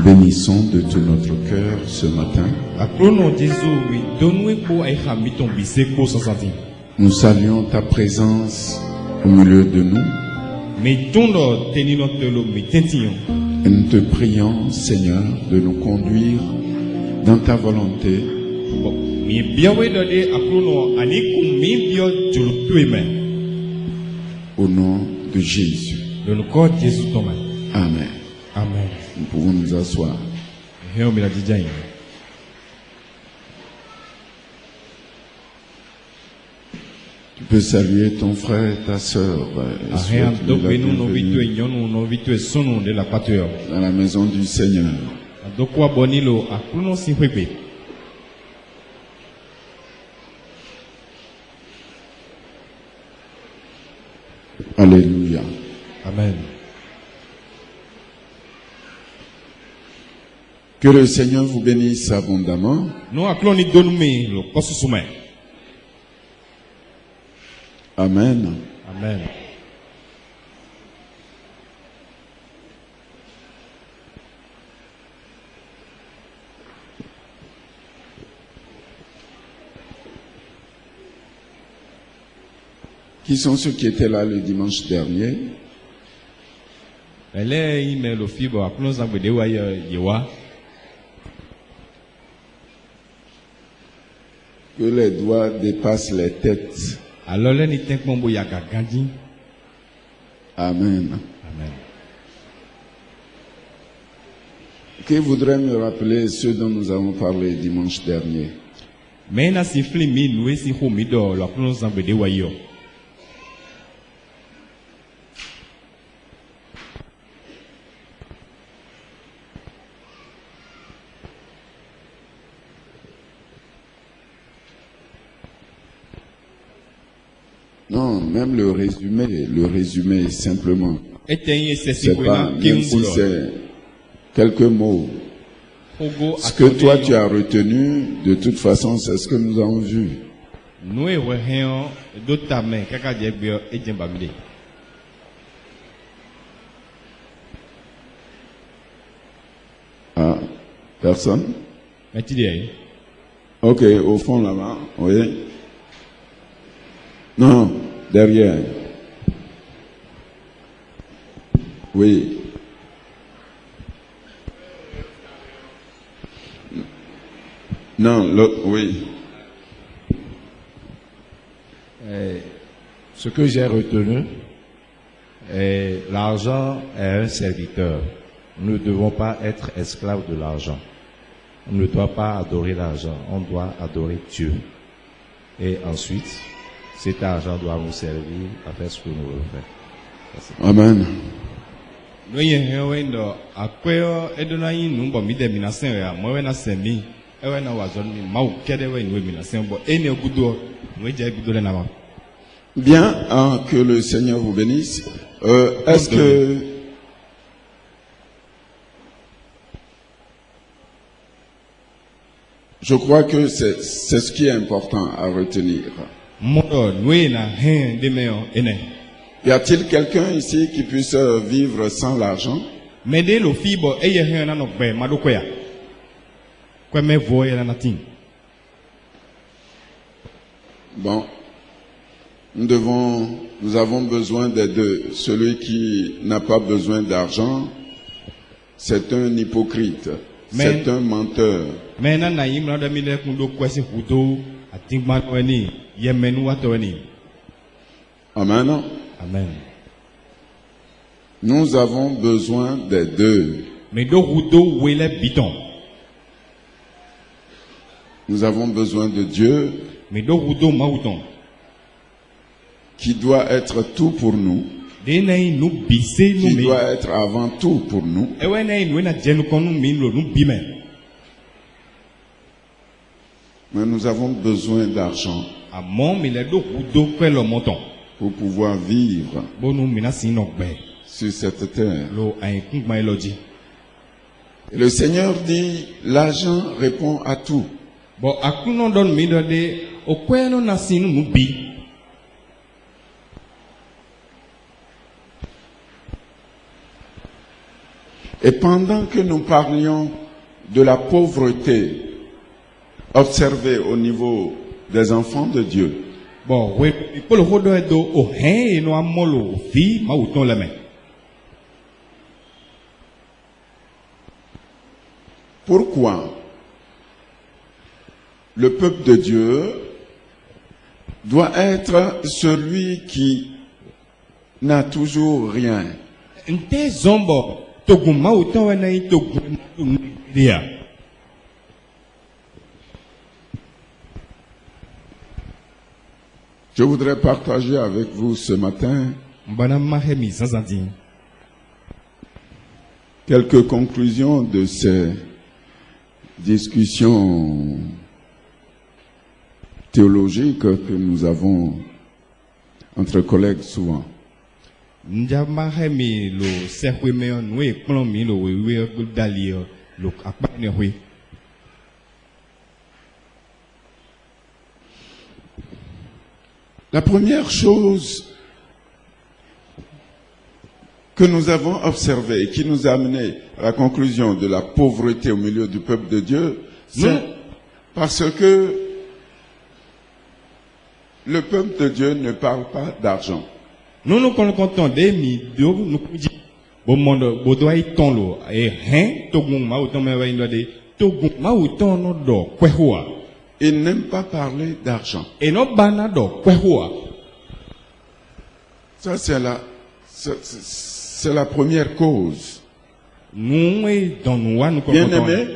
Bénissons de tout notre cœur ce matin. Nous saluons ta présence au milieu de nous. Et nous te prions, Seigneur, de nous conduire dans ta volonté. Au nom de Jésus. Amen. Amen. Nous pouvons nous asseoir. Tu peux saluer ton frère et ta sœur. Dans la maison du Seigneur. Alléluia. Amen. Que le Seigneur vous bénisse abondamment. Amen. Amen. Qui sont ceux qui étaient là le dimanche dernier? Que les doigts dépassent les têtes. Amen. Amen. Qui voudrait me rappeler ceux dont nous avons parlé dimanche dernier? Non, même le résumé simplement. C'est pas, même si c'est quelques mots. Ce que toi tu as retenu, de toute façon, c'est ce que nous avons vu. Ah, personne? Ok, au fond là-bas, oui. Non, derrière. Oui. Non, oui. Ce que j'ai retenu, l'argent est un serviteur. Nous ne devons pas être esclaves de l'argent. On ne doit pas adorer l'argent, on doit adorer Dieu. Et ensuite, cet argent doit nous servir à faire ce que nous voulons faire. Merci. Amen. Bien, que le Seigneur vous bénisse. Est-ce que je crois que c'est ce qui est important à retenir. Y a-t-il quelqu'un ici qui puisse vivre sans l'argent? Bon, nous avons besoin des deux. Celui qui n'a pas besoin d'argent, c'est un hypocrite, c'est un menteur. Amen. Amen. Nous avons besoin des deux. Nous avons besoin de Dieu qui doit être tout pour nous, qui doit être avant tout pour nous. Mais nous avons besoin d'argent pour pouvoir vivre sur cette terre. Et le Seigneur dit, l'argent répond à tout. Et pendant que nous parlions de la pauvreté observée au niveau des enfants de Dieu, pourquoi le peuple de Dieu doit être celui qui n'a toujours rien? Je voudrais partager avec vous ce matin quelques conclusions de ces discussions théologiques que nous avons entre collègues souvent. La première chose que nous avons observée et qui nous a amené à la conclusion de la pauvreté au milieu du peuple de Dieu, c'est parce que le peuple de Dieu ne parle pas d'argent. Nous comptons des nous il n'aime pas parler d'argent. Ça, c'est la première cause. Bien-aimé,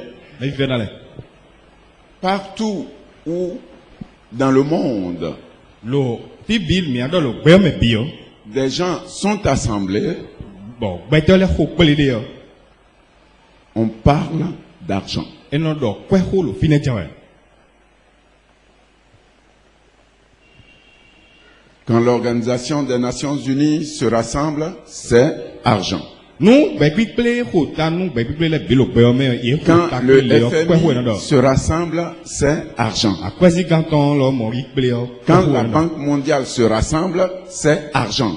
partout où dans le monde, des gens sont assemblés, on parle d'argent. Quand l'Organisation des Nations Unies se rassemble, c'est argent. Quand le FMI se rassemble, c'est argent. Quand la Banque mondiale se rassemble, c'est argent.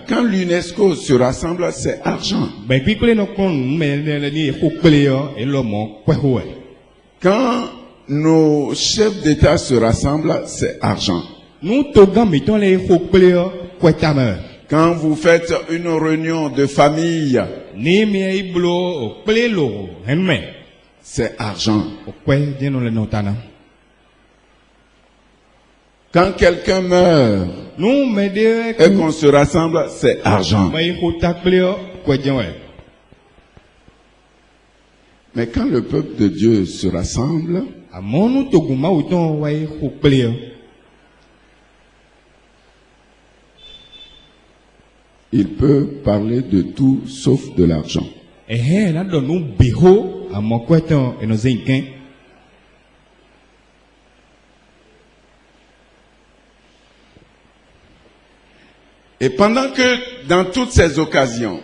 Quand l'UNESCO se rassemble, c'est argent. Quand nos chefs d'État se rassemblent, c'est argent. Quand vous faites une réunion de famille, c'est argent. Quand quelqu'un meurt et qu'on se rassemble, c'est argent. Mais quand le peuple de Dieu se rassemble, il peut parler de tout sauf de l'argent. Et pendant que dans toutes ces occasions,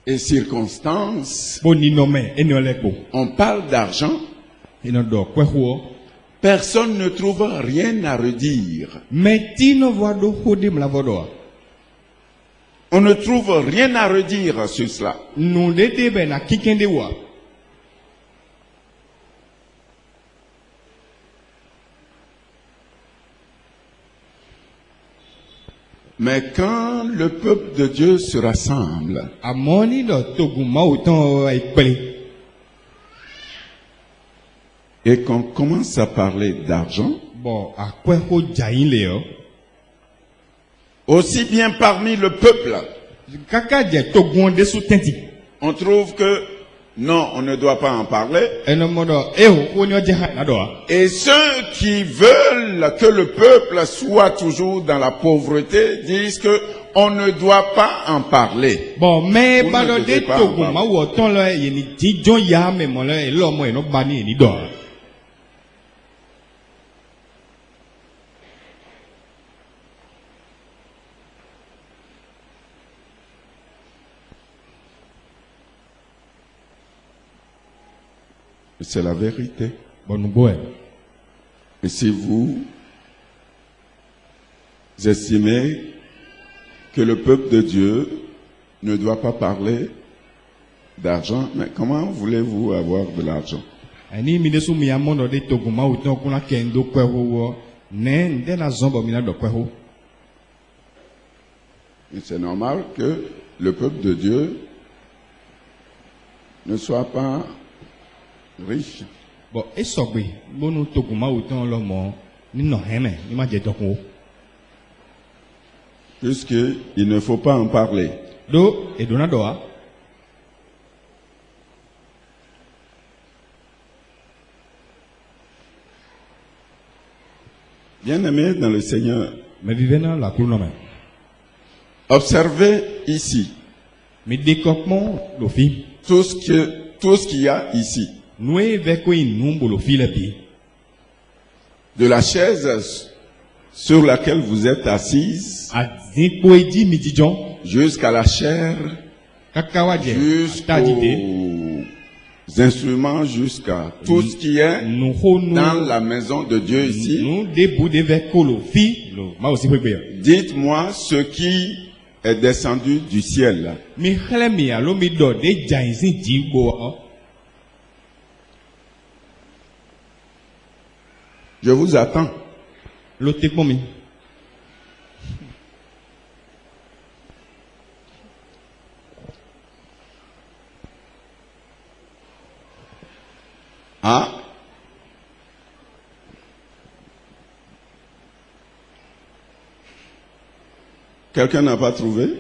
et circonstances, on parle d'argent, personne ne trouve rien à redire. On ne trouve rien à redire sur cela. Mais quand le peuple de Dieu se rassemble, et qu'on commence à parler d'argent, aussi bien parmi le peuple, on trouve que non, on ne doit pas en parler. Et ceux qui veulent que le peuple soit toujours dans la pauvreté disent que on ne doit pas en parler. C'est la vérité. Et si vous estimez que le peuple de Dieu ne doit pas parler d'argent, mais comment voulez-vous avoir de l'argent? C'est normal que le peuple de Dieu ne soit pas riche. Puisqu'il ne faut pas en parler. Bien-aimés dans le Seigneur, observez ici tout ce qu'il y a ici. De la chaise sur laquelle vous êtes assise jusqu'à la chair, jusqu'aux instruments, jusqu'à tout ce qui est dans la maison de Dieu ici. Dites-moi ce qui est descendu du ciel. Je vous attends. Ah. Quelqu'un n'a pas trouvé?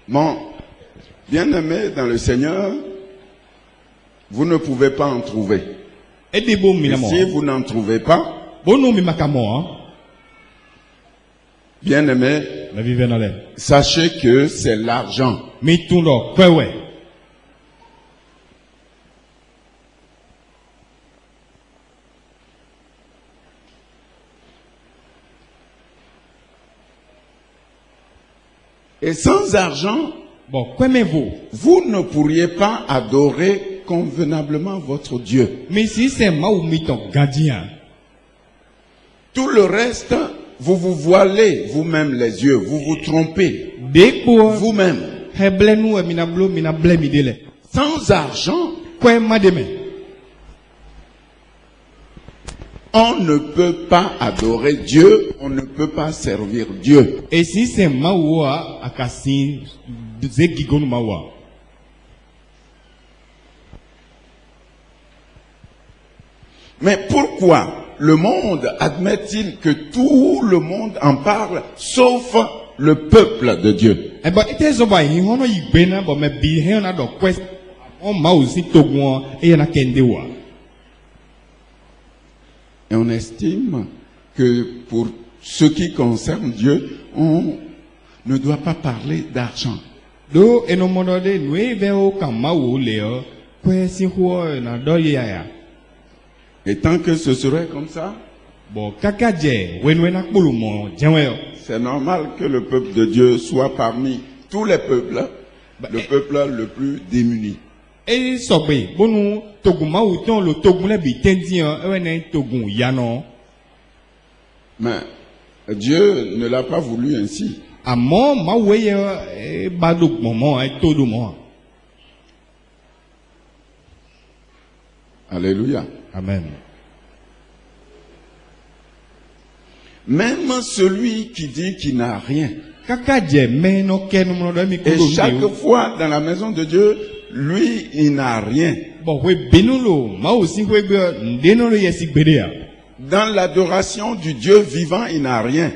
Bon, bien-aimé dans le Seigneur, vous ne pouvez pas en trouver. Et si vous n'en trouvez pas, bien-aimé, sachez que c'est l'argent. Et sans argent, vous ne pourriez pas adorer convenablement votre Dieu. Mais si c'est tout le reste, vous vous voilez vous-même les yeux, vous vous trompez vous-même. Sans argent, on ne peut pas adorer Dieu, on ne peut pas servir Dieu. Et si c'est mais pourquoi le monde admet-il que tout le monde en parle, sauf le peuple de Dieu? Et on estime que pour ce qui concerne Dieu, on ne doit pas parler d'argent. Et tant que ce serait comme ça, c'est normal que le peuple de Dieu soit parmi tous les peuples, le peuple le plus démuni. Mais Dieu ne l'a pas voulu ainsi. Alléluia. Amen. Même celui qui dit qu'il n'a rien. Et chaque fois dans la maison de Dieu, lui, il n'a rien. Dans l'adoration du Dieu vivant, il n'a rien.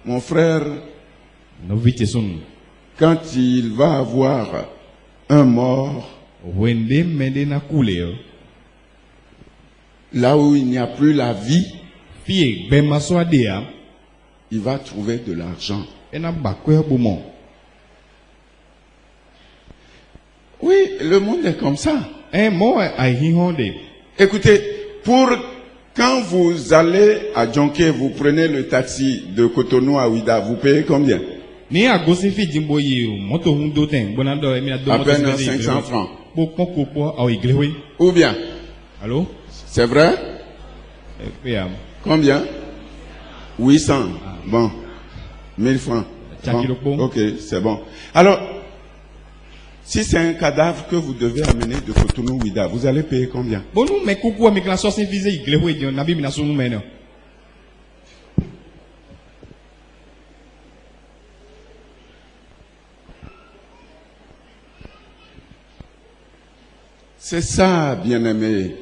Mon frère, quand il va avoir un mort, là où il n'y a plus la vie, il va trouver de l'argent. Oui, le monde est comme ça. Écoutez, pour Quand vous allez à Djonké, vous prenez le taxi de Cotonou à Ouida, vous payez combien? À peine 500 francs. Ou bien? Allô? C'est vrai? Combien? 800. Bon. 1000 francs. Bon. Ok, c'est bon. Alors, si c'est un cadavre que vous devez amener de Cotonou Ouida, vous allez payer combien? C'est ça, bien-aimé.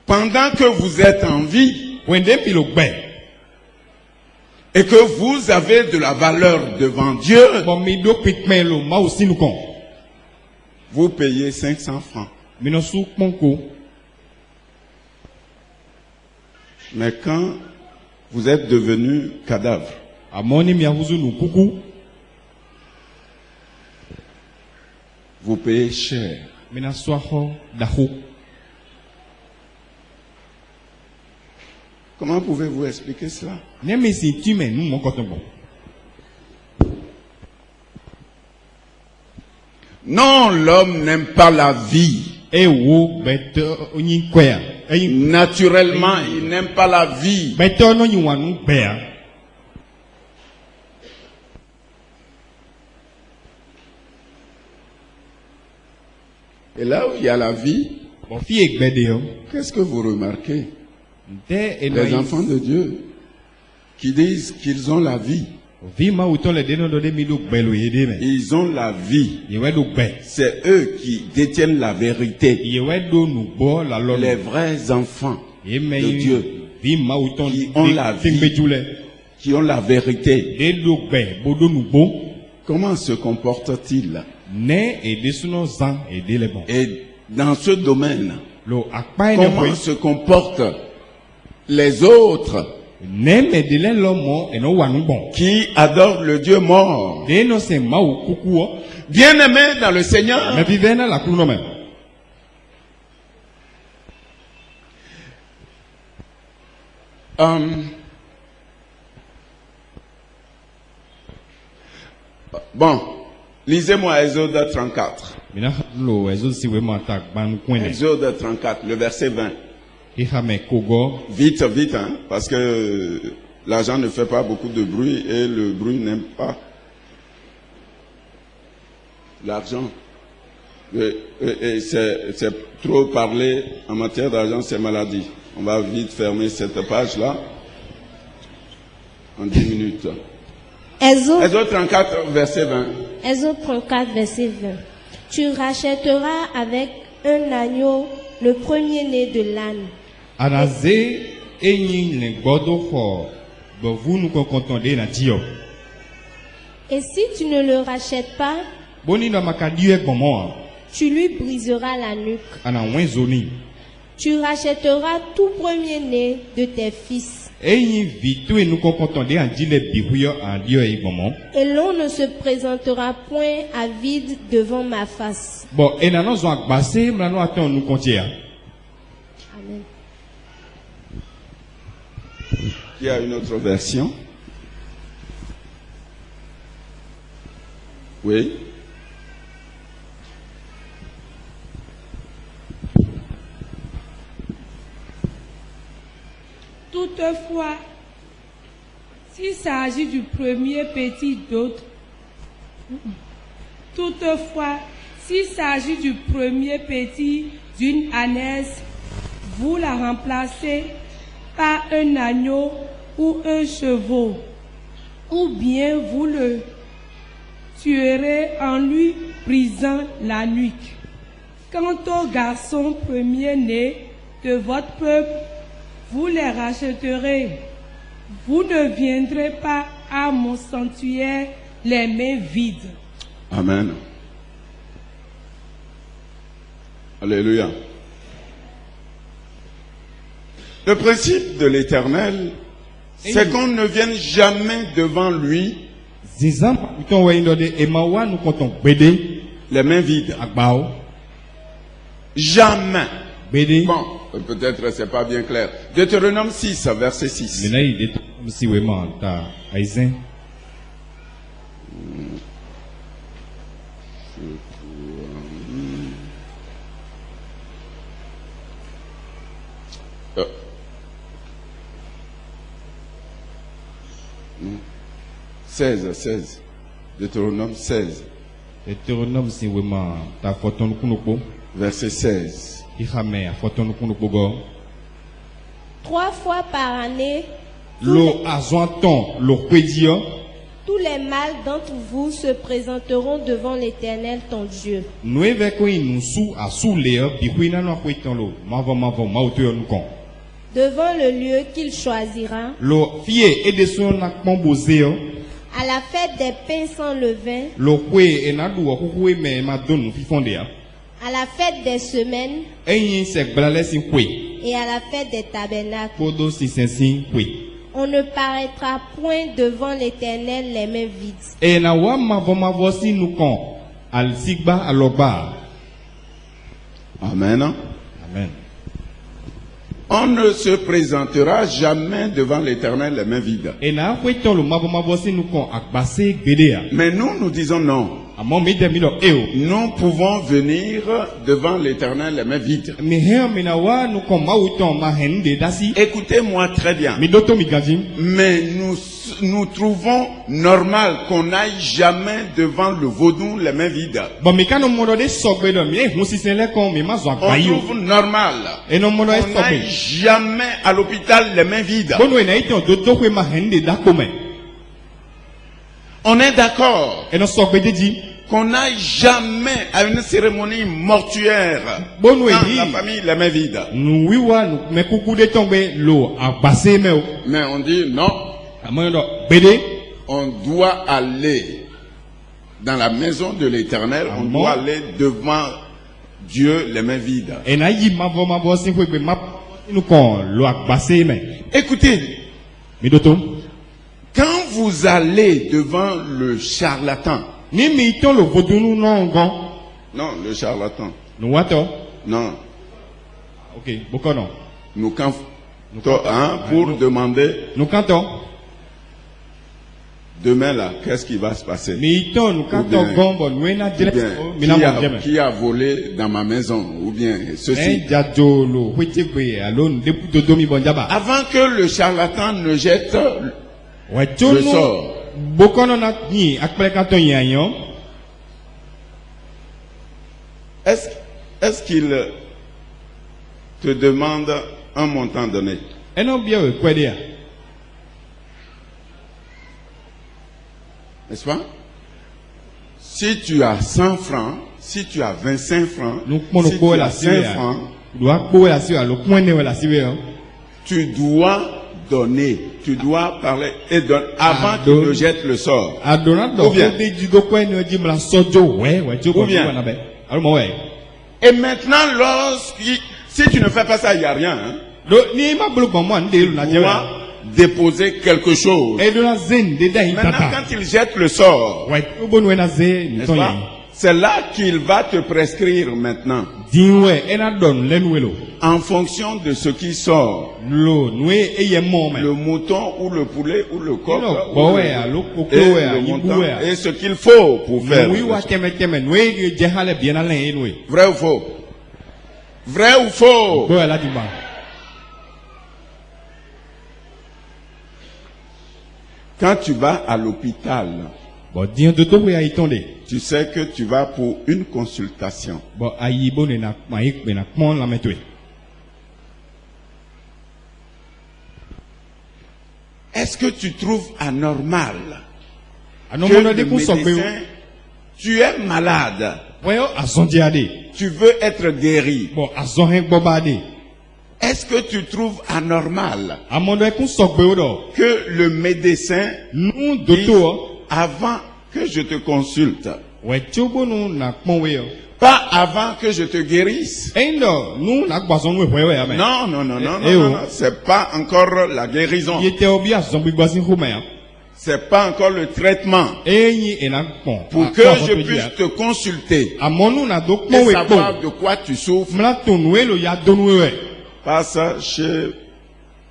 Pendant que vous êtes en vie, et que vous avez de la valeur devant Dieu, vous payez 500 francs. Mais quand vous êtes devenu cadavre, vous payez cher. Comment pouvez-vous expliquer cela? Non, l'homme n'aime pas la vie. Naturellement, il n'aime pas la vie. Et là où il y a la vie, qu'est-ce que vous remarquez? Les enfants de Dieu qui disent qu'ils ont la vie. Ils ont la vie. C'est eux qui détiennent la vérité. Les vrais enfants de Dieu qui ont la vie, qui ont la vérité. Comment se comportent-ils? Et dans ce domaine, comment se comportent les autres qui adorent le Dieu mort? Bien-aimés dans le Seigneur, bon, lisez-moi Exode 34. Exode 34, le verset 20. Vite, vite, hein, parce que l'argent ne fait pas beaucoup de bruit et le bruit n'aime pas l'argent. Et c'est trop parler en matière d'argent, c'est maladie. On va vite fermer cette page-là en 10 minutes. Exode 34, verset 20. Exode 34, verset 20. Tu rachèteras avec un agneau le premier-né de l'âne. Et si tu ne le rachètes pas, tu lui briseras la nuque. Tu rachèteras tout premier-né de tes fils. Et l'on ne se présentera point à vide devant ma face. Amen. Il y a une autre version. Oui. Toutefois, s'il s'agit du premier petit d'autre, d'une ânesse, vous la remplacez par un agneau ou un chevreau, ou bien vous le tuerez en lui brisant la nuque. Quant aux garçons premiers-nés de votre peuple, vous les rachèterez. Vous ne viendrez pas à mon sanctuaire les mains vides. Amen. Alléluia. Le principe de l'Éternel, c'est qu'on ne vienne jamais devant lui les mains vides. Jamais. Bon, peut-être c'est pas bien clair. Deutéronome 6, verset 6. Non. 16. Deutéronome 16. Deutéronome c'est vraiment ta photo nous verset 16. 3 fois par année, tous les mâles d'entre vous se présenteront devant l'Éternel ton Dieu. Devant le lieu qu'il choisira, à la fête des pains sans levain, à la fête des semaines, et à la fête des tabernacles, on ne paraîtra point devant l'Éternel les mains vides. Amen. Amen. On ne se présentera jamais devant l'Éternel les mains vides. Mais nous disons non. Nous pouvons venir devant l'Éternel les mains vides. Écoutez-moi très bien. Mais nous trouvons normal qu'on n'aille jamais devant le vaudou les mains vides. On trouve normal qu'on n'aille jamais à l'hôpital les mains vides. On est d'accord qu'on n'aille jamais à une cérémonie mortuaire dans la famille les mains vides. Mais on dit non. On doit aller dans la maison de l'Éternel. On doit aller devant Dieu les mains vides. Écoutez. Quand vous allez devant le charlatan, non, le charlatan, non, ok, nous quand pour demander, demain là, qu'est-ce qui va se passer? Qui a volé dans ma maison ou bien ceci? Avant que le charlatan ne jette le sort, est-ce qu'il te demande un montant donné? N'est-ce pas? Si tu as 100 francs, si tu as 25 francs, si tu as 5 francs, tu dois donner, tu dois parler et donner avant qu'il ne jette le sort. Ou bien. Et maintenant, si tu ne fais pas ça, il n'y a rien. Hein? Tu dois déposer quelque chose. Maintenant, quand il jette le sort, n'est-ce pas? C'est là qu'il va te prescrire maintenant. En fonction de ce qui sort. Le mouton ou le poulet ou le coq. Et le montant et ce qu'il faut pour faire. Vrai ou faux? Vrai ou faux? Quand tu vas à l'hôpital, tu sais que tu vas pour une consultation. Est-ce que tu trouves anormal que le médecin, tu es malade, tu veux être guéri, est-ce que tu trouves anormal que le médecin dise, avant que je te consulte, pas avant que je te guérisse? Non, c'est pas encore la guérison. c'est pas encore le traitement. Pour que je puisse te consulter et savoir de quoi tu souffres, passe chez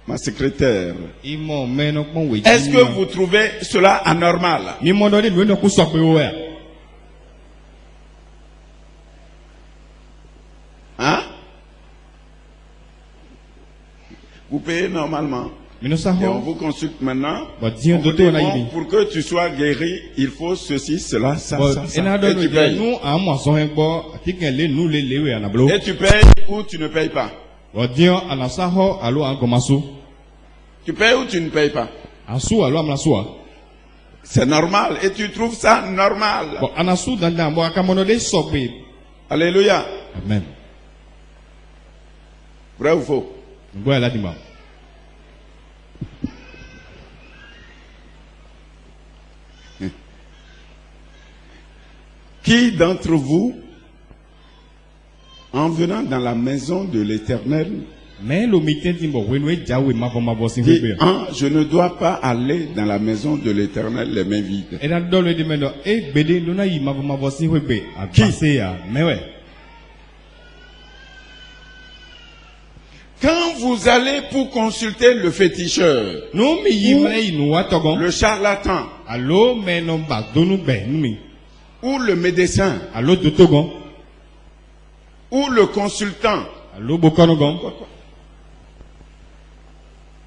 ma secrétaire. Est-ce que vous trouvez cela anormal? Hein? Vous payez normalement. Et on vous consulte maintenant. On vous dit, bon, pour que tu sois guéri, il faut ceci, cela, ça. Et tu payes. Et tu payes ou tu ne payes pas. Tu payes ou tu ne payes pas. C'est normal. Et tu trouves ça normal. Alléluia. Amen. Vrai ou faux? Qui d'entre vous, en venant dans la maison de l'Éternel, dit, je ne dois pas aller dans la maison de l'Éternel les mains vides. Qui? Quand vous allez pour consulter le féticheur, le charlatan, ou le médecin, ou le consultant,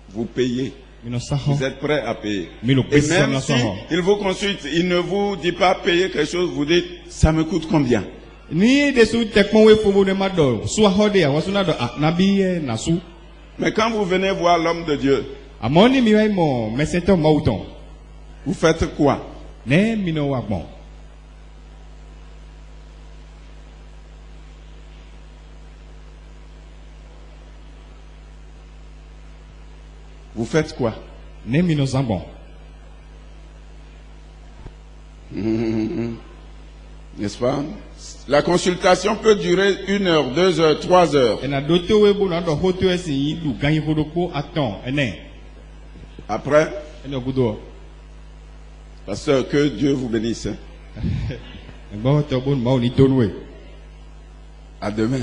vous payez. Vous êtes prêt à payer. Et même si il vous consulte, il ne vous dit pas payer quelque chose, vous dites, ça me coûte combien? Mais quand vous venez voir l'homme de Dieu, vous faites quoi? Vous faites quoi? N'est-ce pas? La consultation peut durer 1 heure, 2 heures, 3 heures. Après, pasteur, que Dieu vous bénisse. À demain.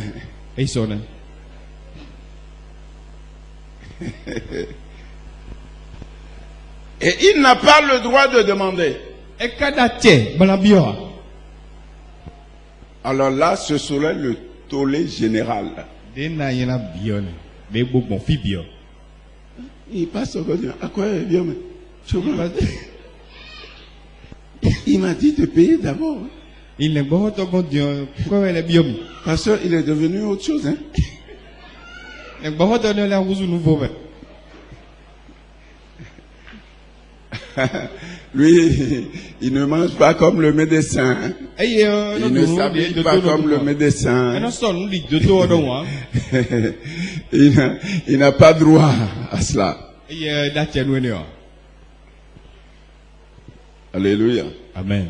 Et il n'a pas le droit de demander. Alors là, ce serait le tollé général. Il passe au quotidien. À quoi est bien? Il m'a dit de payer d'abord. Parce qu'il est devenu autre chose. Hein? Lui, il ne mange pas comme le médecin. Il ne s'habille pas comme le médecin. Il n'a pas droit à cela. Alléluia. Amen.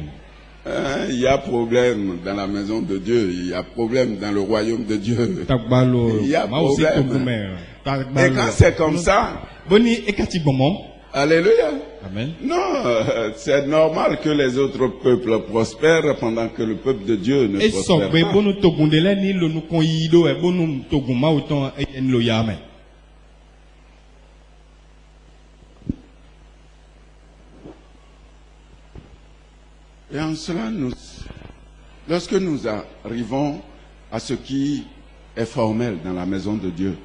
Il y a problème dans la maison de Dieu. Il y a problème dans le royaume de Dieu. Il y a problème. Et quand c'est comme ça, alléluia. Amen. Non, c'est normal que les autres peuples prospèrent pendant que le peuple de Dieu ne prospère pas. Et en cela, lorsque nous arrivons à ce qui est formel dans la maison de Dieu,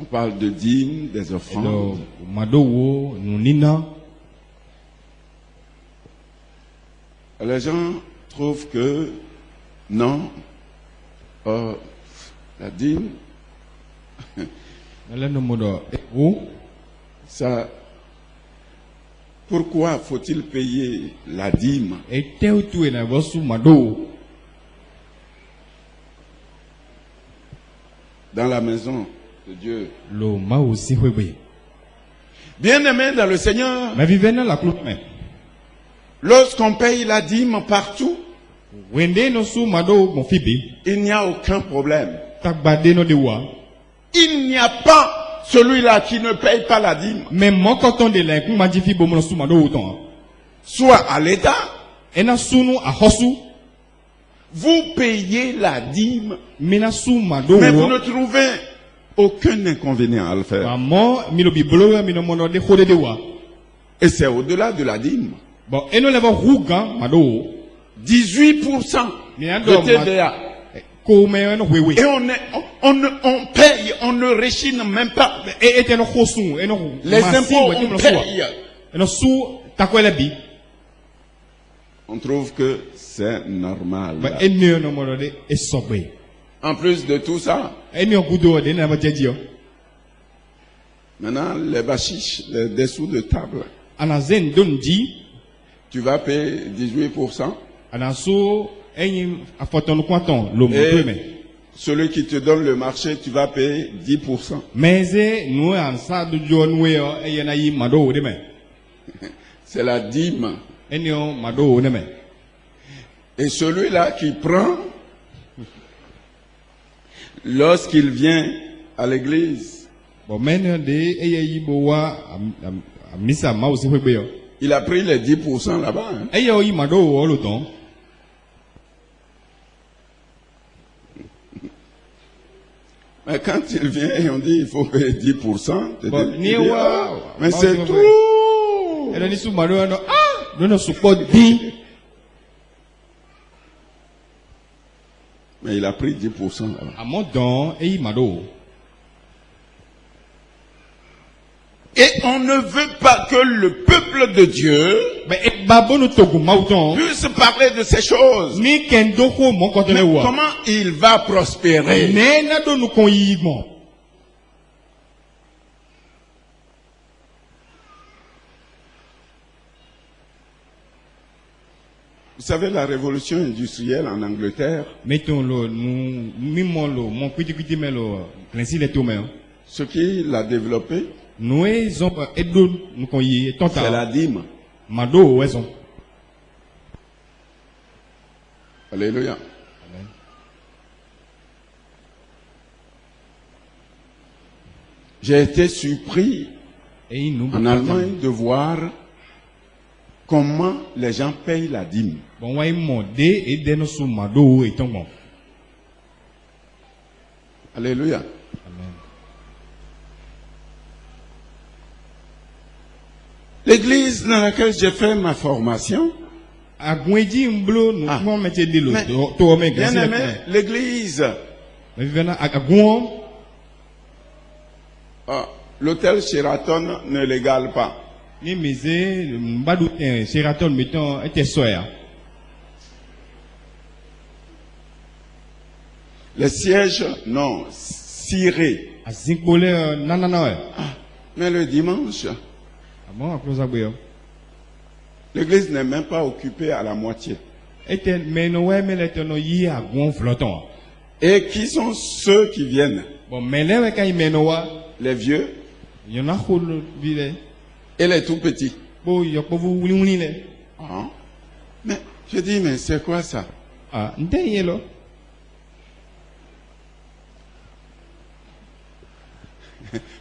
on parle de dîmes, des offrandes. Les gens trouvent que non, la dîme, ça, pourquoi faut-il payer la dîme? Dans la maison de Dieu. Bien-aimé dans le Seigneur, lorsqu'on paye la dîme partout, il n'y a aucun problème. il n'y a pas celui-là qui ne paye pas la dîme. Mais moi, quand on dit là, soit à l'État, vous payez la dîme, mais vous ne trouvez aucun inconvénient à le faire. Et c'est au-delà de la dîme. 18% de TVA. Et on paye, on ne réchine même pas. Les impôts, on paye. On trouve que c'est normal. En plus de tout ça, maintenant, les bachiches, les dessous de table, tu vas payer 18%. Et celui qui te donne le marché, tu vas payer 10%. C'est la dîme. Et celui-là qui prend, lorsqu'il vient à l'église, il a pris les 10% là-bas. Hein. Mais quand il vient et on dit il faut payer 10%, mais c'est trop. Mais il a pris 10% là-bas. Et on ne veut pas que le peuple de Dieu puisse parler de ces choses. Mais comment il va prospérer? Vous savez, la révolution industrielle en Angleterre, ce qui l'a développé, c'est la dîme. Alléluia. Amen. J'ai été surpris en Allemagne de voir comment les gens payent la dîme. Alléluia. Amen. L'église dans laquelle j'ai fait ma formation, l'église, l'hôtel Sheraton ne l'égale pas. Les sièges, non, cirés. Mais le dimanche, l'église n'est même pas occupée à la moitié. Et qui sont ceux qui viennent? Les vieux et les tout petits. Mais je dis, mais c'est quoi ça?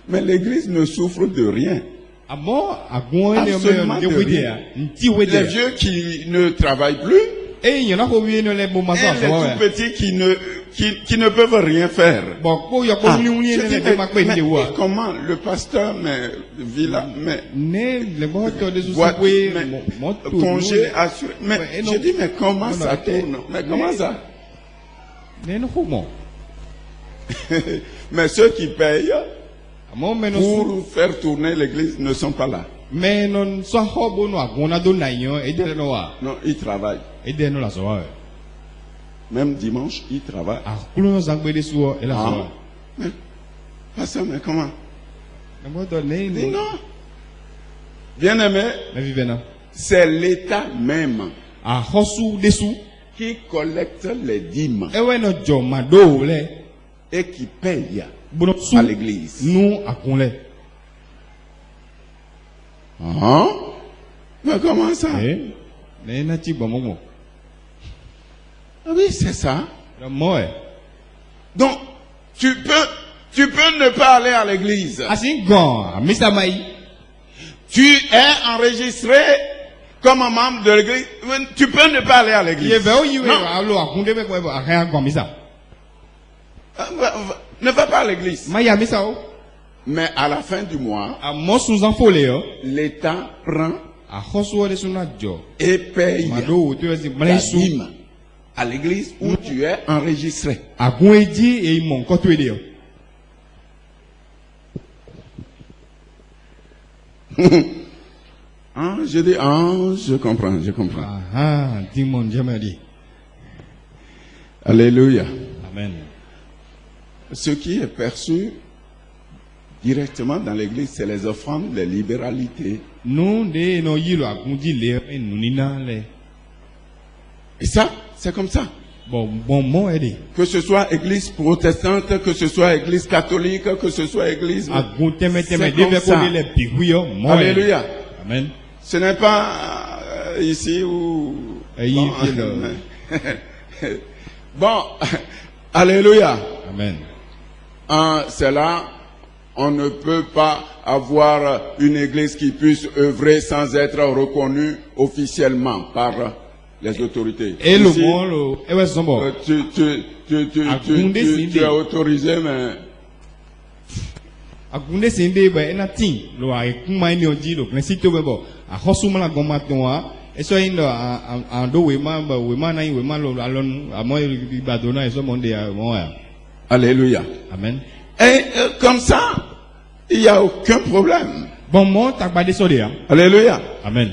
Mais l'église ne souffre de rien. Absolument de rien. Les vieux qui ne travaillent plus. Et les tout petits qui ne peuvent rien faire. Mais comment le pasteur vit là, congé assuré. Mais je dis, mais comment ça tourne? Mais comment ça? Mais ceux qui payent pour faire tourner l'église ne sont pas là. Non, ils travaillent. Même dimanche, ils travaillent. Mais comment? Dis non. Bien aimé, c'est l'État même qui collecte les dîmes et qui paye à l'église. Mais comment ça? Oui, c'est ça. Donc, tu peux Tu peux ne pas aller à l'église. Tu es enregistré comme un membre de l'église. Tu peux ne pas aller à l'église. Ne va pas à l'église. Mais à la fin du mois, l'État prend et paye la dîme à l'église où tu es enregistré. Je dis, je comprends. Alléluia. Amen. Ce qui est perçu directement dans l'église, c'est les offrandes, les libéralités. Et ça, c'est comme ça. Que ce soit église protestante, que ce soit église catholique, que ce soit église... C'est comme ça. Alléluia. Amen. Ce n'est pas ici où... Bon, alléluia. Amen. C'est là, on ne peut pas avoir une église qui puisse œuvrer sans être reconnue officiellement par les autorités. Et ici, tu es autorisé, mais... Alléluia. Amen. Et comme ça, il n'y a aucun problème. Alléluia. Amen.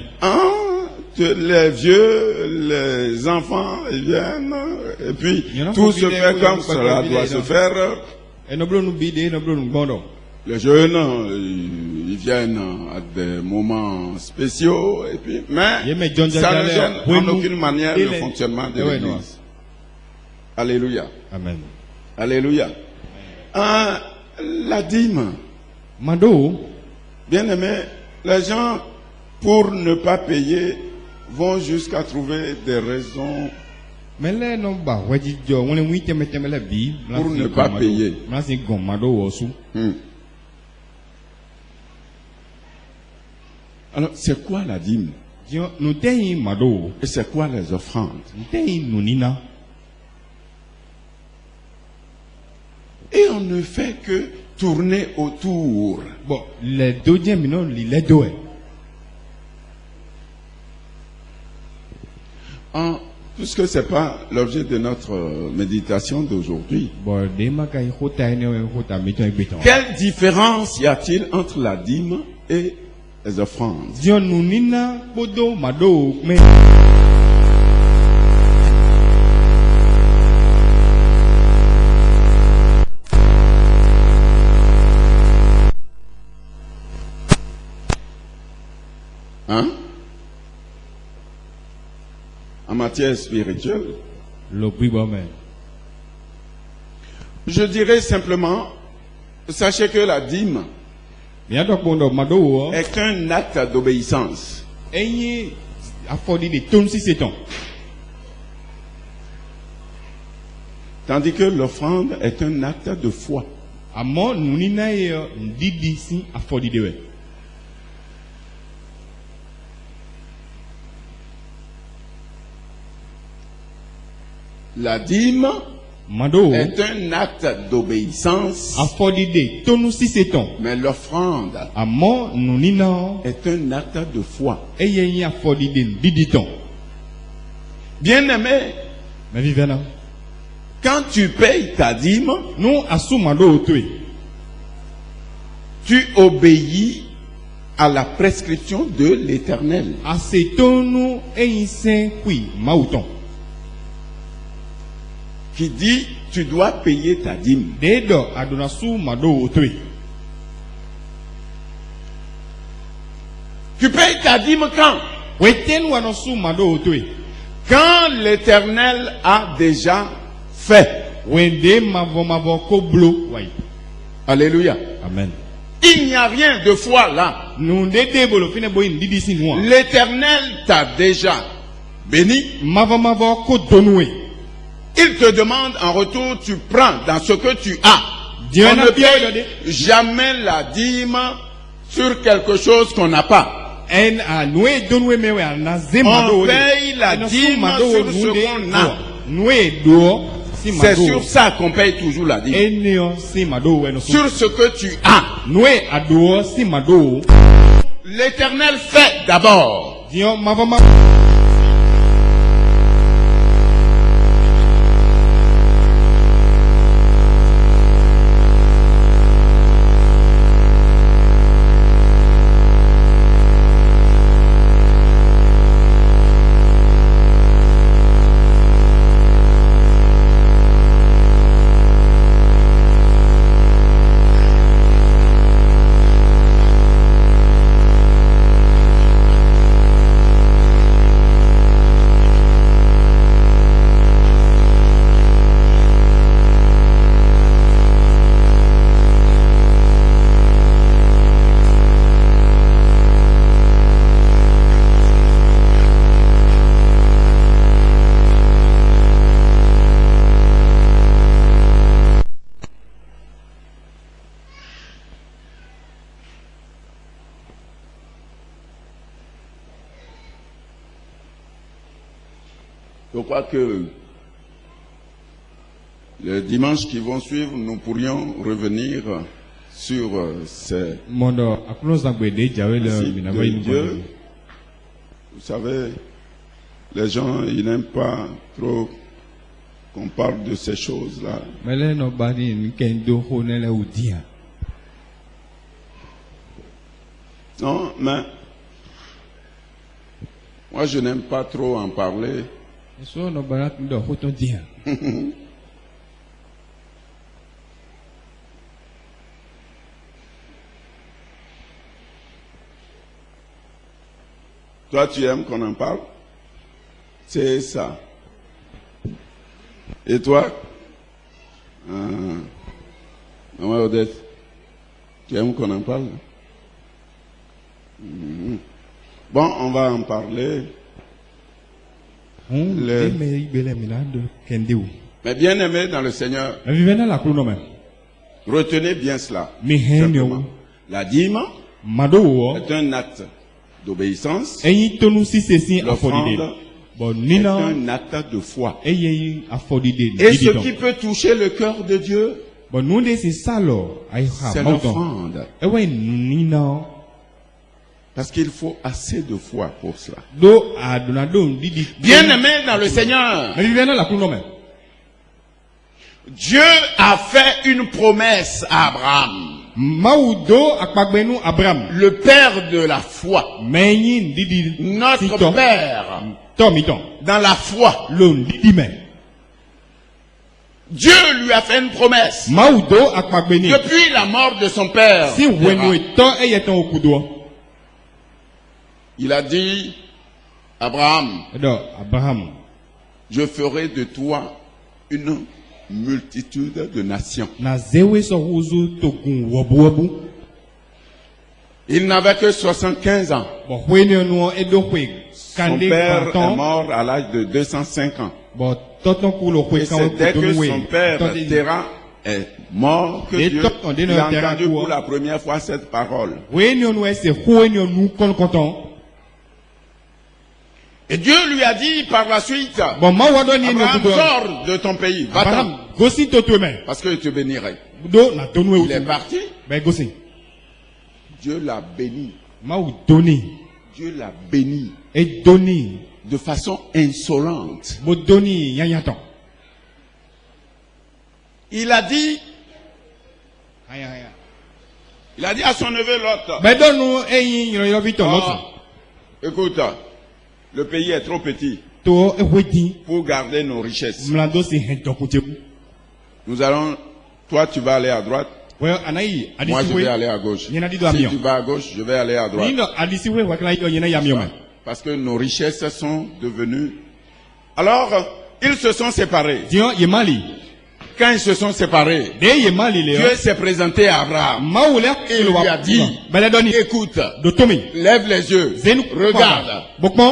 Les vieux, les enfants, ils viennent, et puis tout se fait comme cela doit se faire. Les jeunes, ils viennent à des moments spéciaux, et puis, mais ça ne gêne en aucune manière le fonctionnement de l'église. Alléluia. Amen. Alléluia. La dîme. Bien aimé, les gens, pour ne pas payer, vont jusqu'à trouver des raisons pour ne pas payer. Alors, c'est quoi la dîme? Et c'est quoi les offrandes? Et on ne fait que tourner autour. Puisque ce n'est pas l'objet de notre méditation d'aujourd'hui. Quelle différence y a-t-il entre la dîme et les offrandes? En matière spirituelle, je dirais simplement, sachez que la dîme est un acte d'obéissance. Tandis que l'offrande est un acte de foi. La dîme est un acte d'obéissance, mais l'offrande est un acte de foi. Bien aimé, quand tu payes ta dîme, tu obéis à la prescription de l'Éternel. Qui dit, tu dois payer ta dîme. Tu payes ta dîme quand? Quand l'Éternel a déjà fait. Alléluia. Amen. Il n'y a rien de foi là. L'Éternel t'a déjà béni. Il te demande en retour, tu prends dans ce que tu as. On ne paye jamais la dîme sur quelque chose qu'on n'a pas. On paye la dîme sur ce qu'on a. C'est sur ça qu'on paye toujours la dîme. Sur ce que tu as. L'Éternel fait d'abord. Je crois que les dimanches qui vont suivre, nous pourrions revenir sur ces Dieu. Vous savez, les gens, ils n'aiment pas trop qu'on parle de ces choses-là. Non, mais moi, je n'aime pas trop en parler. Toi, tu aimes qu'on en parle? C'est ça. Et toi? Maman Odette, tu aimes qu'on en parle? Bon, on va en parler. Mais bien aimé dans le Seigneur, retenez bien cela. La dîme est un acte d'obéissance. L'offrande est un acte de foi. Et ce qui peut toucher le cœur de Dieu, c'est l'offrande. Parce qu'il faut assez de foi pour cela. Bien aimé dans le Seigneur, Dieu a fait une promesse à Abraham, le père de la foi, notre père dans la foi. Dieu lui a fait une promesse depuis la mort de son père. Il a dit, Abraham, je ferai de toi une multitude de nations. Il n'avait que 75 ans. Son père est mort à l'âge de 205 ans. Et c'est dès que son père Terah est mort que Dieu a entendu pour la première fois cette parole. Et Dieu lui a dit par la suite, Abraham, sors de ton pays, va-t'en, parce que je te bénirai. Il est parti. Dieu l'a béni. Dieu l'a béni. Et donné de façon insolente. Il a dit à son neveu Lot, écoute, le pays est trop petit pour garder nos richesses. Nous allons, toi tu vas aller à droite, moi je vais aller à gauche. Si tu vas à gauche, je vais aller à droite. Parce que nos richesses sont devenues... Alors, ils se sont séparés. Quand ils se sont séparés, Dieu s'est présenté à Abraham et lui a dit, écoute, lève les yeux, regarde,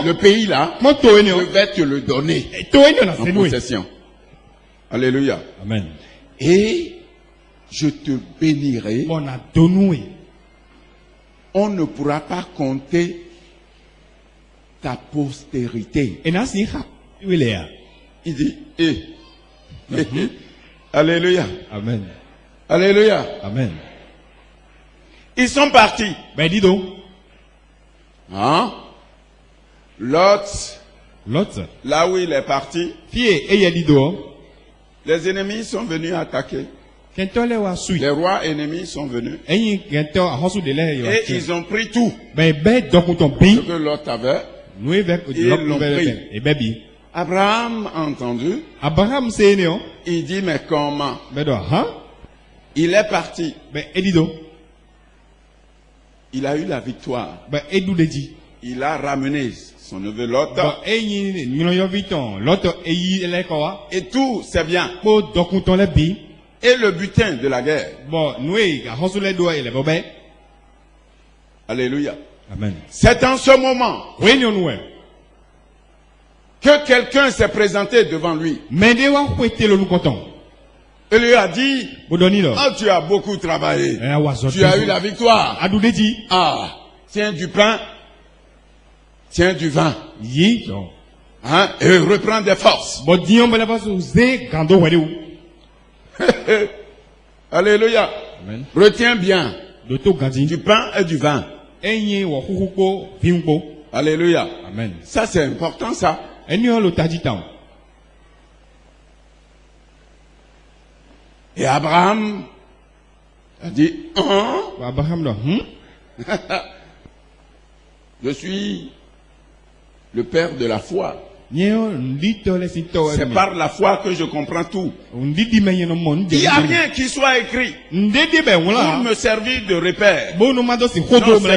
le pays là, je vais te le donner en possession. Alléluia. Amen. Et je te bénirai. On ne pourra pas compter ta postérité. Il dit, Alléluia. Amen. Alléluia. Amen. Ils sont partis. Ben dis donc. Hein? Lot, là où il est parti, les ennemis sont venus attaquer. Les rois ennemis sont venus. Et ils ont pris tout. Ce que Lot avait, ils l'ont pris. Abraham a entendu. Il dit, mais comment? Il est parti. Il a eu la victoire. Il a ramené son neveu Lot. Et tout, c'est bien. Et le butin de la guerre. Alléluia. Amen. C'est en ce moment que quelqu'un s'est présenté devant lui. Et lui a dit, tu as beaucoup travaillé. Tu as eu la victoire. Tiens du pain, tiens du vin. Hein? Et reprends des forces. Alléluia. Amen. Retiens bien du pain et du vin. Alléluia. Amen. Ça c'est important ça. Et Abraham a dit, je suis le père de la foi. C'est par la foi que je comprends tout. Il n'y a rien qui soit écrit pour me servir de repère. Non, c'est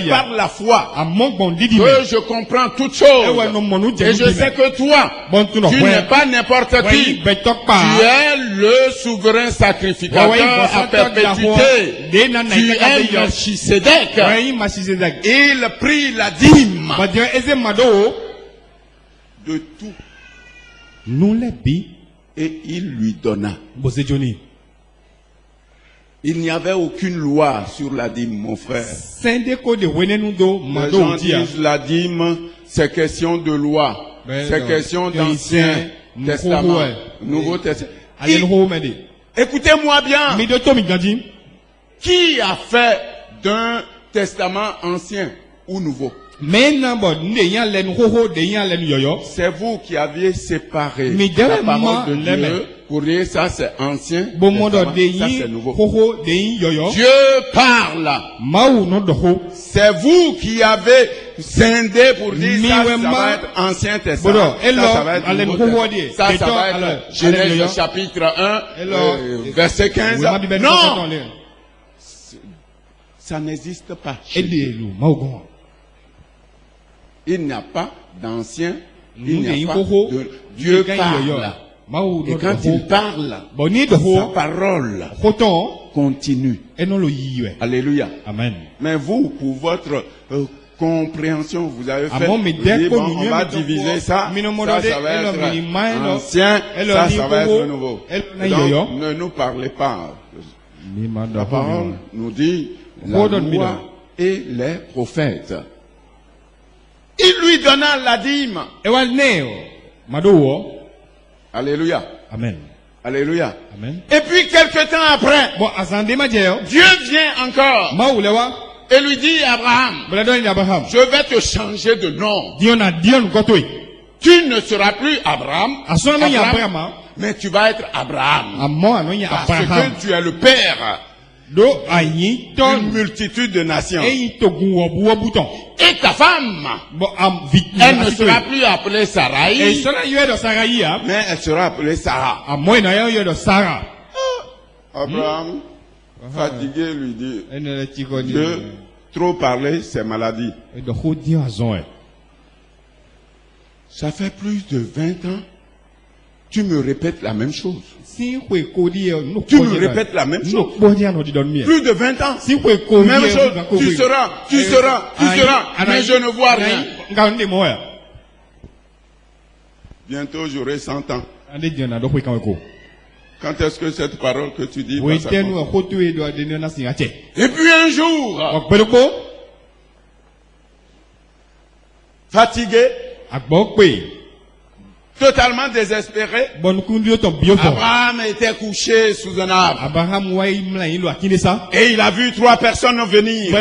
par la foi que je comprends toutes choses. Et je sais que toi, tu n'es pas n'importe qui. Tu es le souverain sacrificateur à perpétuité. Tu es Melchisédek. Il prit la dîme de tout. Et il lui donna. Il n'y avait aucune loi sur la dîme, mon frère. Les gens disent la dîme, c'est question de loi. C'est question d'Ancien Testament, Nouveau Testament. Écoutez-moi bien. Qui a fait d'un testament ancien ou nouveau? C'est vous qui aviez séparé la parole de Dieu pour dire ça c'est ancien, ça c'est nouveau. Dieu parle. C'est vous qui avez scindé pour dire ça va être ancien testament, ça va être nouveau testament. Ça va être Genèse chapitre 1, verset 15. Non! Ça n'existe pas. Il n'y a pas d'ancien, il n'y a pas de Dieu parle. Et quand il parle, sa parole continue. Alléluia. Amen. Mais vous, pour votre compréhension, vous avez fait, on va diviser ça, ça va être ancien, ça va être nouveau. Donc, ne nous parlez pas. La parole nous dit la loi et les prophètes. Il lui donna la dîme. Alléluia. Amen. Alléluia. Amen. Et puis quelque temps après, Dieu vient encore et lui dit Abraham, je vais te changer de nom. Tu ne seras plus Abraham, mais tu vas être Abraham. Parce que tu es le père d'une multitude de nations. Et ta femme, elle ne sera plus appelée Sarai, mais elle sera appelée Sarah. Abraham, fatigué, lui dit, Dieu, trop parler, c'est maladie. Ça fait plus de 20 ans, tu me répètes la même chose. Tu me répètes la même chose. Plus de 20 ans. Même chose. Tu seras. Mais je ne vois rien. Bientôt j'aurai 100 ans. Quand est-ce que cette parole que tu dis va s'accomplir? Et puis un jour, fatigué, totalement désespéré, Abraham était couché sous un arbre. Et il a vu 3 personnes venir.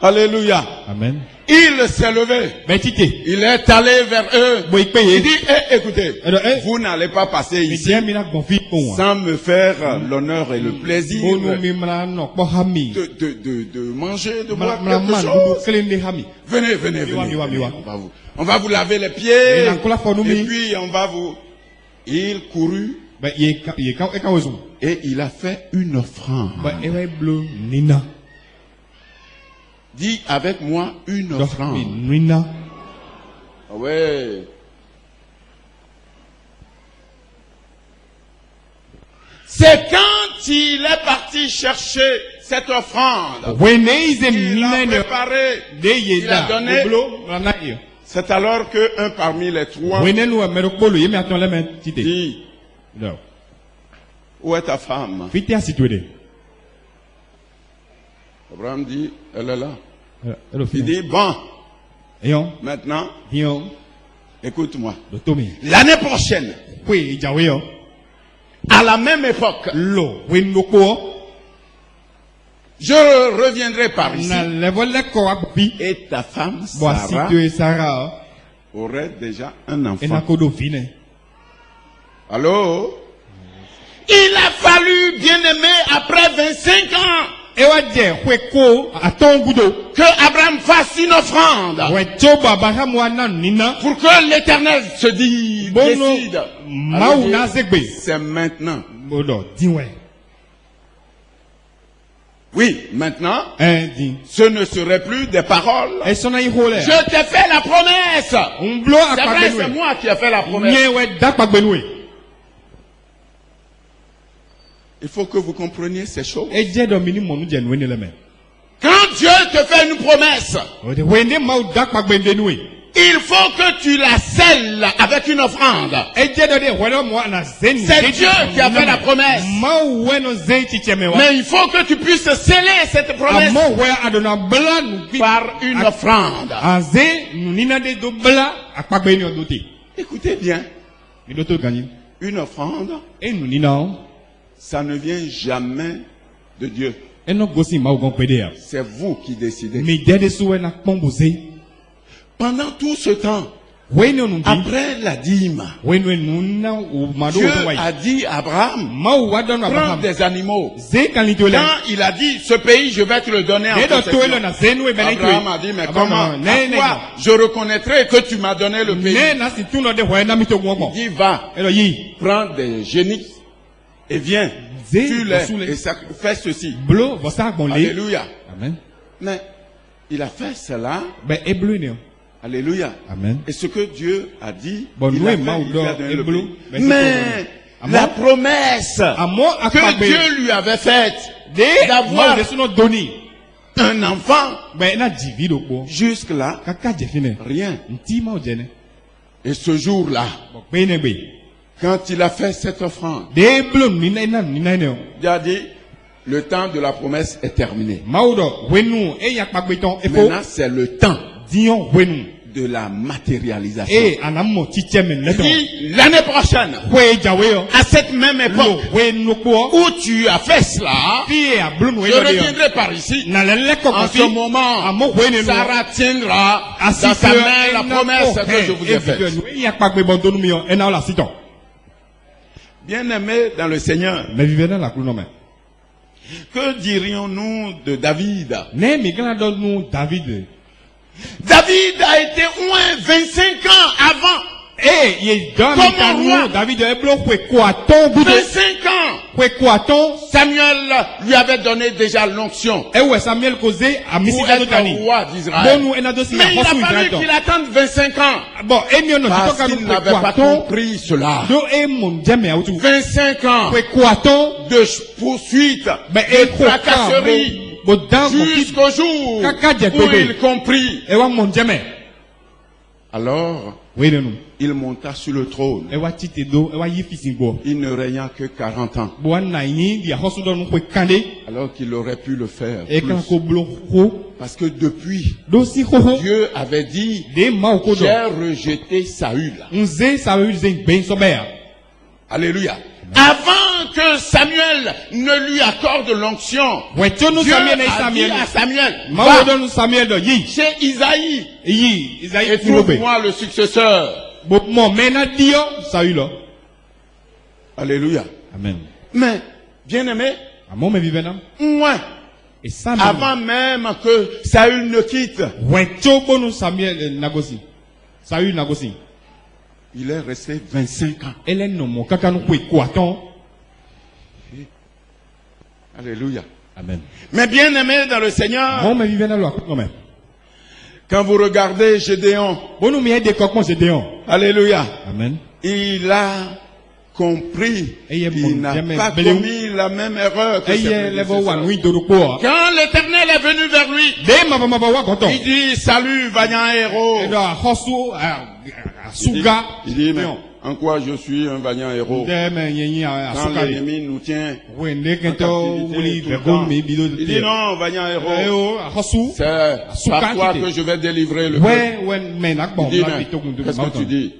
Alléluia. Amen. Il s'est levé. Il est allé vers eux. Il dit, écoutez, vous n'allez pas passer ici sans me faire l'honneur et le plaisir de manger, de boire quelque chose. Venez. On va vous laver les pieds. Et puis on va vous... Il courut. Et il a fait une offrande. Dis avec moi une offrande. Ouais. C'est quand il est parti chercher cette offrande qu'il a préparé, il a donné. C'est alors qu'un parmi les 3 dit, où est ta femme? Abraham dit, elle est là. Il dit, bon, maintenant, écoute-moi. L'année prochaine, à la même époque, je reviendrai par ici. Et ta femme, Sarah, aurait déjà un enfant. Allô? Il a fallu, bien aimé, après 25 ans, que Abraham fasse une offrande pour que l'Éternel se décide. C'est maintenant. Oui, maintenant, ce ne serait plus des paroles. Je t'ai fait la promesse. C'est vrai, c'est moi qui ai fait la promesse. Il faut que vous compreniez ces choses. Quand Dieu te fait une promesse, il faut que tu la scelles avec une offrande. C'est Dieu qui a fait la promesse. Mais il faut que tu puisses sceller cette promesse par une offrande. Écoutez bien. Une offrande, ça ne vient jamais de Dieu. C'est vous qui décidez. Pendant tout ce temps, après la dîme, Dieu a dit à Abraham, prends des animaux. Quand il a dit, ce pays, je vais te le donner en possession, Abraham a dit, mais comment, à quoi je reconnaîtrai que tu m'as donné le pays? Il dit, va, prends des génisses et viens, tue-les et fais ceci. Alléluia. Amen. Mais il a fait cela. Alléluia. Amen. Et ce que Dieu a dit, il a donné le pays. Mais la promesse que Dieu lui avait faite d'avoir un enfant, jusque-là, rien. Et ce jour-là, quand il a fait cette offrande, il a dit, le temps de la promesse est terminé. Maintenant, c'est le temps de la matérialisation. L'année prochaine, à cette même époque où tu as fait cela, je reviendrai par ici. En ce moment, Sarah tiendra dans sa main la promesse que je vous ai faite. Bien-aimés dans le Seigneur, que dirions-nous de David? David a été oint 25 ans avant. Comme roi. 25 ans. Samuel lui avait donné déjà l'onction pour être roi d'Israël. Mais il a fallu qu'il attende 25 ans. Parce qu'il n'avait pas compris cela. 25 ans de poursuite, de tracasserie, jusqu'au jour où il comprit. Alors, il monta sur le trône. Il ne régna que 40 ans. Alors qu'il aurait pu le faire plus. Parce que depuis, Dieu avait dit, j'ai rejeté Saül. Alléluia. Avant que Samuel ne lui accorde l'onction, Dieu a dit à Samuel, va chez Isaïe et trouve-moi le successeur. Alléluia. Amen. Mais, bien-aimé, moi, avant même que Saül ne quitte, il est resté 25 ans. Alléluia. Amen. Mais bien aimé dans le Seigneur, quand vous regardez Gédéon, alléluia, amen, il a compris qu'il n'a pas commis la même erreur que ses prédécesseurs. Quand l'Éternel est venu vers lui, il dit, salut, vaillant héros. Il dit, mais en quoi je suis un vaillant héros? Quand l'ennemi nous tient en captivité tout le temps. Il dit non, vaillant héros, c'est par toi que je vais délivrer le peuple. Il dit, mais qu'est-ce que tu dis?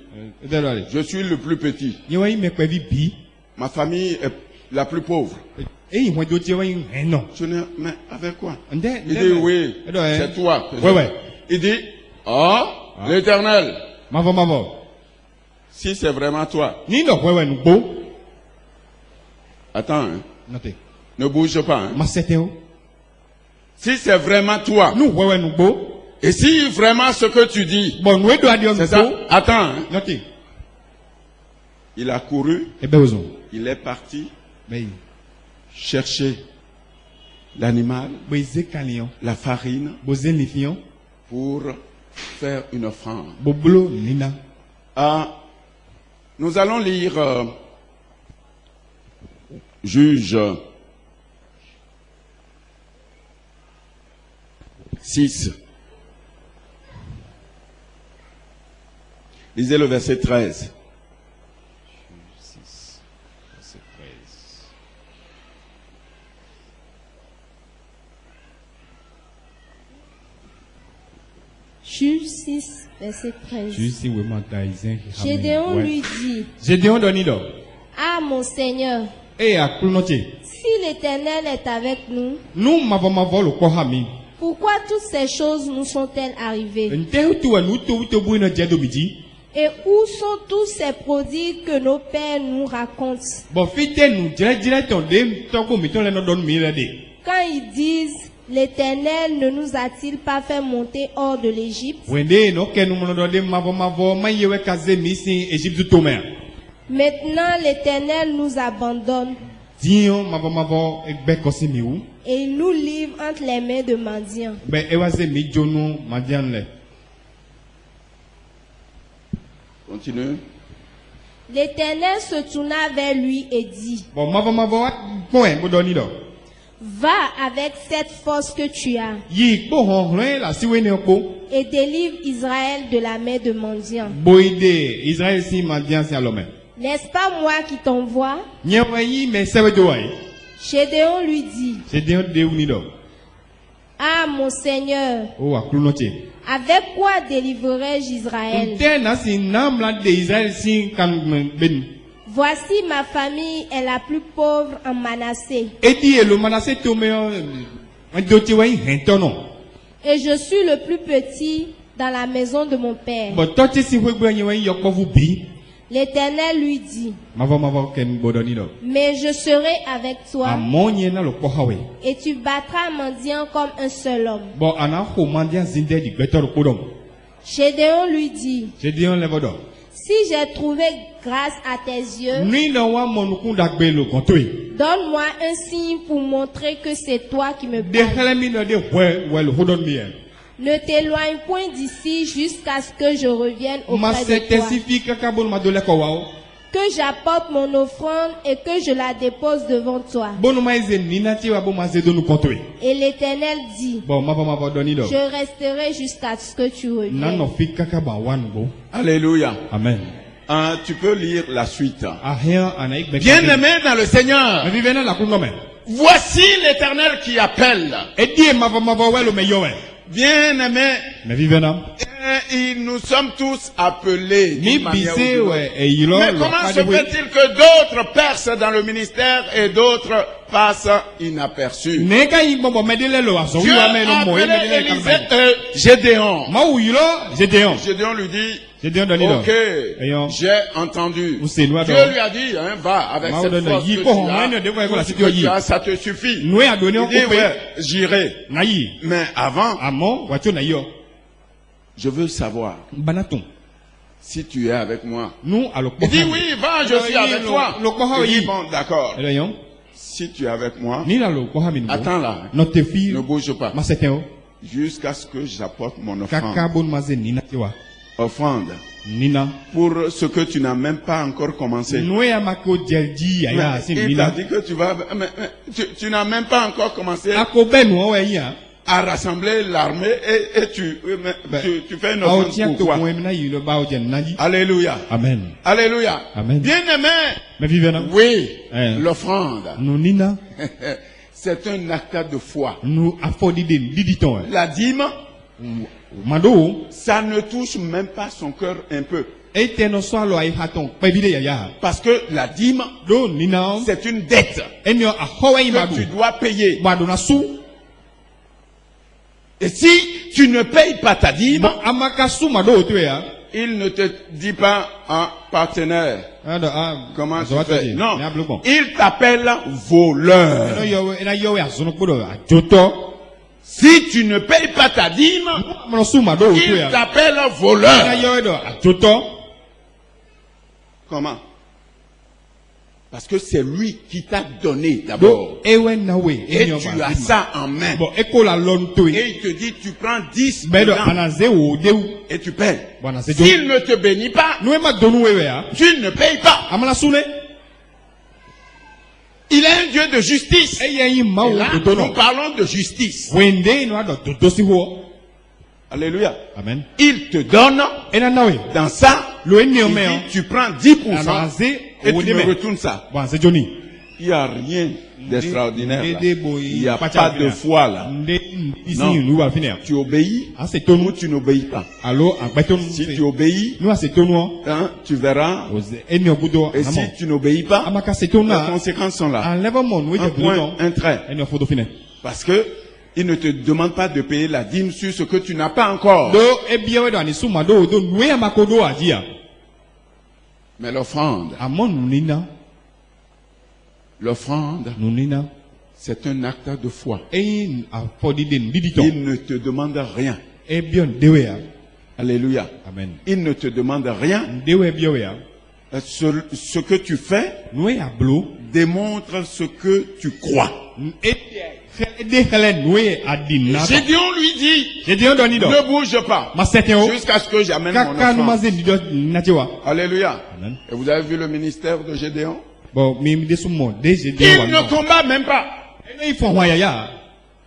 Je suis le plus petit. Ma famille est la plus pauvre. Je dis, mais avec quoi? Il dit, oui, c'est toi. Il dit, oh, l'Éternel. Si c'est vraiment toi. Attends, hein. Ne bouge pas. Hein. Si c'est vraiment toi. Et si vraiment ce que tu dis, c'est ça. Attends. Hein. Il a couru. Il est parti chercher l'animal, la farine, pour faire une offrande. Nous allons lire Juge 6. Lisez le verset 13. Juge 6, verset 13. Gédéon lui dit, ah mon Seigneur, si l'Éternel est avec nous, pourquoi toutes ces choses nous sont-elles arrivées? Et où sont tous ces prodiges que nos pères nous racontent? Quand ils disent, l'Éternel ne nous a-t-il pas fait monter hors de l'Égypte? Maintenant l'Éternel nous abandonne et il nous livre entre les mains de mendiants. Continue. L'Éternel se tourna vers lui et dit, va avec cette force que tu as et délivre Israël de la main de mendiants. N'est-ce pas moi qui t'envoie? Gédéon lui dit, ah mon Seigneur, avec quoi délivrerai-je Israël? Voici ma famille est la plus pauvre en Manassé. Et je suis le plus petit dans la maison de mon père. L'Éternel lui dit, mais je serai avec toi et tu battras un mendiant comme un seul homme. Gédéon lui dit, si j'ai trouvé grâce à tes yeux, donne-moi un signe pour montrer que c'est toi qui me parles. Ne t'éloigne point d'ici jusqu'à ce que je revienne auprès de toi. que j'apporte mon offrande et que je la dépose devant toi. Et l'Éternel dit, je resterai jusqu'à ce que tu reviennes. Alléluia. Amen. Tu peux lire la suite. Bien-aimé dans le Seigneur, voici l'Éternel qui appelle. Bien-aimé, nous sommes tous appelés. Mais comment se fait-il que d'autres percent dans le ministère et d'autres passent inaperçus? Dieu a appelé Gédéon. Gédéon lui dit, ok, j'ai entendu. Dieu lui a dit, va avec cette force que tu as, ça te suffit. Il dit, ouais, j'irai. Mais avant, je veux savoir si tu es avec moi. Il dit, oui, va, je suis avec toi. Il dit, bon, d'accord. Si tu es avec moi, attends là, ne bouge pas. Jusqu'à ce que j'apporte mon offrande. Pour ce que tu n'as même pas encore commencé. Il t'a dit que tu vas, tu n'as même pas encore commencé à rassembler l'armée et tu fais une offrande pour quoi? Alléluia. Amen. Alléluia. Amen. Bien-aimé. Oui. L'offrande. C'est un acte de foi. La dîme, ça ne touche même pas son cœur un peu. Parce que la dîme, c'est une dette que tu dois payer. Et si tu ne payes pas ta dîme, il ne te dit pas un partenaire. Comment tu fais? Non, il t'appelle voleur. Si tu ne payes pas ta dîme, il t'appelle voleur. Comment? Parce que c'est lui qui t'a donné d'abord. Et tu as ça en main. Et il te dit, tu prends 10 et tu payes. S'il ne te bénit pas, tu ne payes pas. Il est un Dieu de justice. Et là, nous parlons de justice. Alléluia. Amen. Il te donne dans ça. Tu prends 10% et tu me retournes ça. Il n'y a rien d'extraordinaire là. Il n'y a pas de foi là. Non. Tu obéis ou tu n'obéis pas. Si tu obéis, tu verras. Et si tu n'obéis pas, les conséquences sont là. Un point, un trait. Parce que il ne te demande pas de payer la dîme sur ce que tu n'as pas encore. Mais l'offrande, c'est un acte de foi. Il ne te demande rien. Alléluia. Amen. Il ne te demande rien. Ce que tu fais démontre ce que tu crois. Gédéon lui dit, ne bouge pas jusqu'à ce que j'amène mon offrande. Alléluia. Amen. Et vous avez vu le ministère de Gédéon? Il ne combat même pas.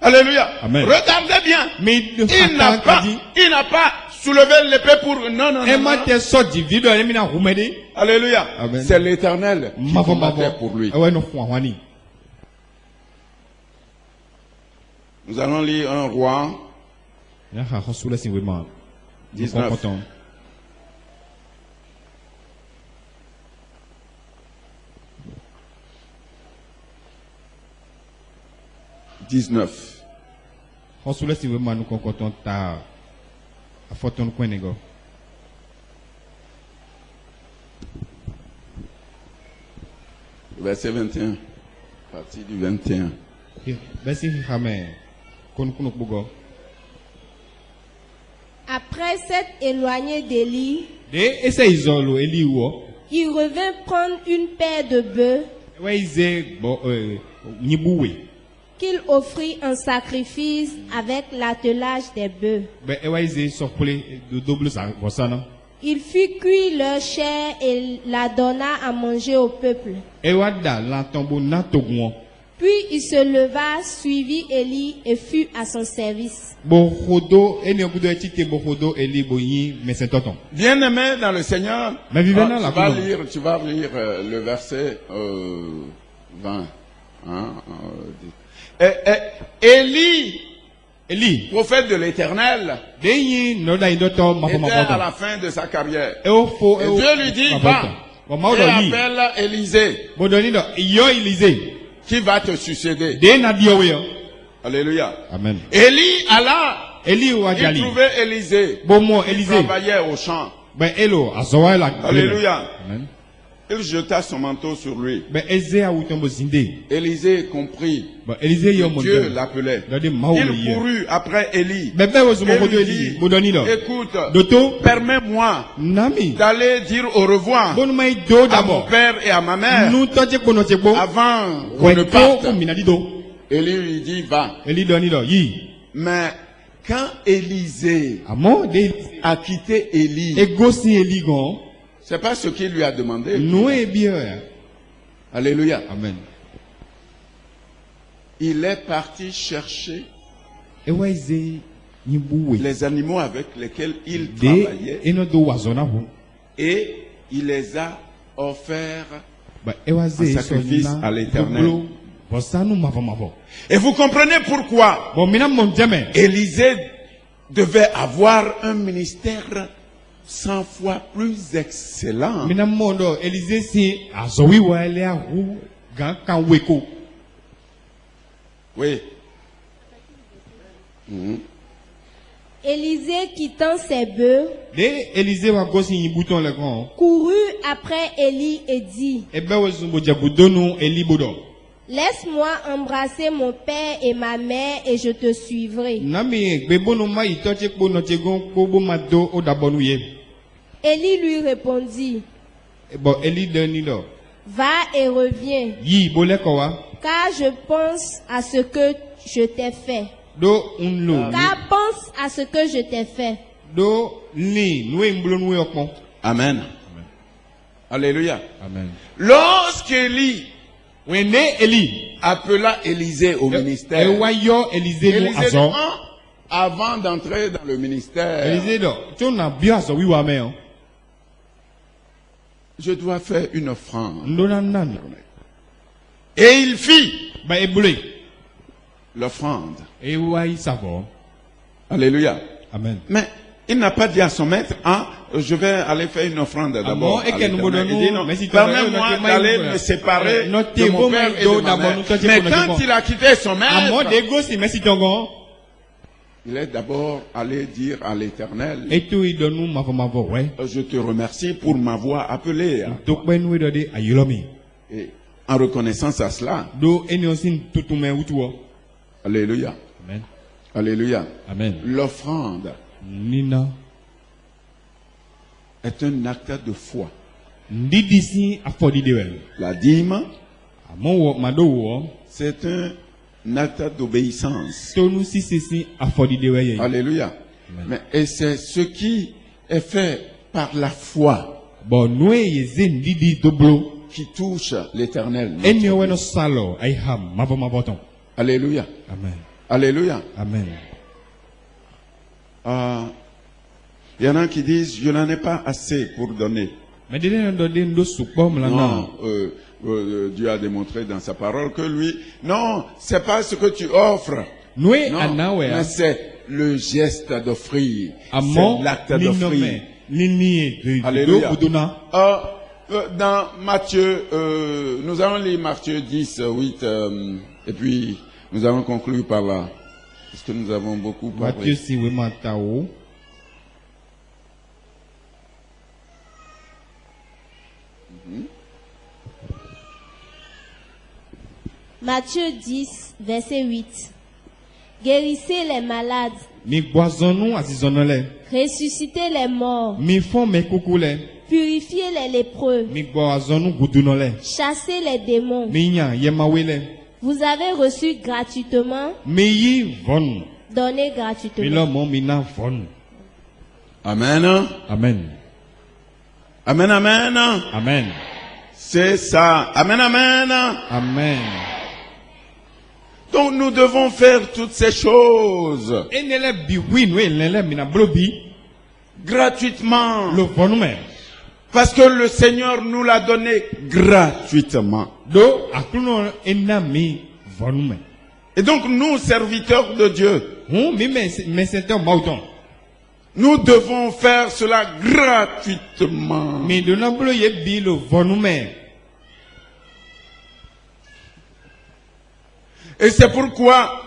Alléluia. Amen. Regardez bien. Il n'a pas soulevé l'épée pour... Non. Alléluia. C'est l'Éternel qui combattait pour lui. Nous allons lire un roi 19. Verset 21. Partie du 21. Après s'être éloigné d'Élie, il revint prendre une paire de bœufs qu'il offrit en sacrifice avec l'attelage des bœufs. Il fit cuire leur chair et la donna à manger au peuple. Puis il se leva, suivit Élie et fut à son service. Bien-aimé dans le Seigneur, tu vas lire le verset 20. Élie, prophète de l'Éternel, était à la fin de sa carrière. Et Dieu lui dit, va, et appelle Élisée, qui va te succéder. Alléluia. Amen. Élie alla, il trouvait Élisée, il travaillait au champ. Alléluia. Amen. Il jeta son manteau sur lui. Élisée comprit que Dieu l'appelait. Il courut après Élie. Et lui dit, écoute, permets-moi d'aller dire au revoir à mon père et à ma mère avant qu'on ne parte. Élie lui dit, va. Mais quand Élisée a quitté Élie, c'est pas ce qu'il lui a demandé. Alléluia. Amen. Il est parti chercher les animaux avec lesquels il travaillait et il les a offerts en sacrifice à l'Éternel. Et vous comprenez pourquoi Élisée devait avoir un ministère 100 fois plus excellent. Oui. Élisée quittant ses bœufs, courut après Élie et dit, laisse-moi embrasser mon père et ma mère et je te suivrai. Élie lui répondit, va et reviens, car je pense à ce que je t'ai fait. Car pense à ce que je t'ai fait. Amen. Alléluia. Amen. Lorsqu'Élie appela Élisée au ministère, Élisée avant d'entrer dans le ministère, je dois faire une offrande. Et il fit l'offrande. Alléluia. Amen. Mais il n'a pas dit à son maître, je vais aller faire une offrande d'abord. Il dit non, permets-moi d'aller me séparer de mon père et de ma mère. Mais quand il a quitté son maître, il est d'abord allé dire à l'Éternel, je te remercie pour m'avoir appelé. Et en reconnaissance à cela, alléluia. Amen. Alléluia. Amen. L'offrande est un acte de foi. La dîme, c'est un acte d'obéissance. Alléluia. Mais, et c'est ce qui est fait par la foi qui touche l'Éternel. Alléluia. Amen. Alléluia. Amen. Il y en a qui disent, je n'en ai pas assez pour donner. Non, Dieu a démontré dans sa parole que lui, non, c'est pas ce que tu offres. Non, mais c'est le geste d'offrir. C'est l'acte d'offrir. Alléluia. Dans Matthieu, nous allons lire Matthieu 10, 8, et puis nous allons conclure par là. Parce que nous avons beaucoup parlé. Matthieu 10, verset 8. Guérissez les malades. Ressuscitez les morts. Purifiez les lépreux. Chassez les démons. Vous avez reçu gratuitement. Donnez gratuitement. Amen. Amen. Amen, amen. Amen. C'est ça. Amen, amen. Amen. Donc nous devons faire toutes ces choses gratuitement. Parce que le Seigneur nous l'a donné gratuitement. Et donc nous, serviteurs de Dieu, nous devons faire cela gratuitement. Et c'est pourquoi,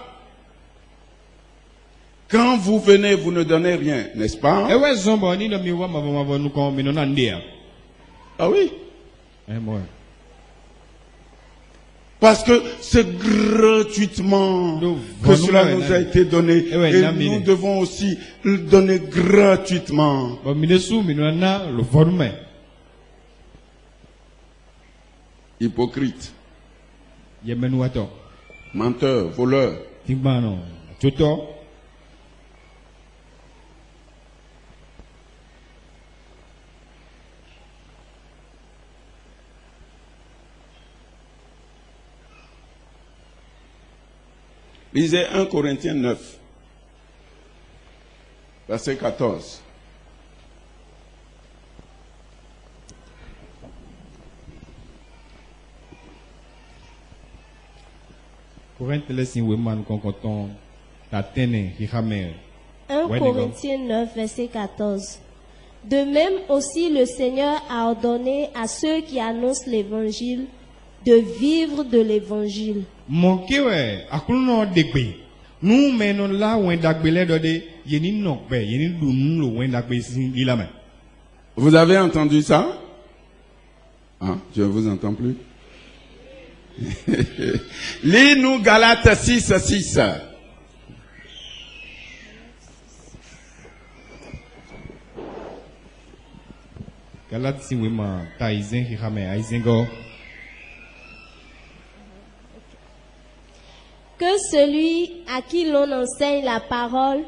quand vous venez, vous ne donnez rien, n'est-ce pas? Ah oui. Parce que c'est gratuitement que cela nous a été donné. Et nous devons aussi le donner gratuitement. Hypocrite. Menteur, voleur. Lisez 1 Corinthiens 9, verset 14. Corinthiens 9, verset 14. De même aussi le Seigneur a ordonné à ceux qui annoncent l'évangile de vivre de l'évangile. Vous avez entendu ça? Ah, je ne vous entends plus. Lis-nous Galates 6, 6. Galates 6, que celui à qui l'on enseigne la parole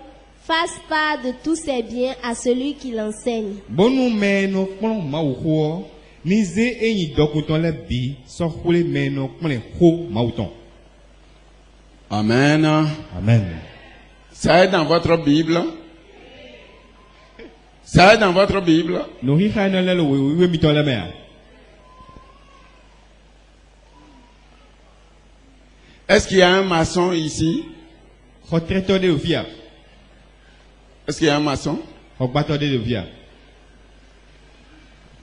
fasse part de tous ses biens à celui qui l'enseigne. Amen. Amen. Ça est dans votre Bible? Ça est dans votre Bible? Est-ce qu'il y a un maçon ici? Est-ce qu'il y a un maçon?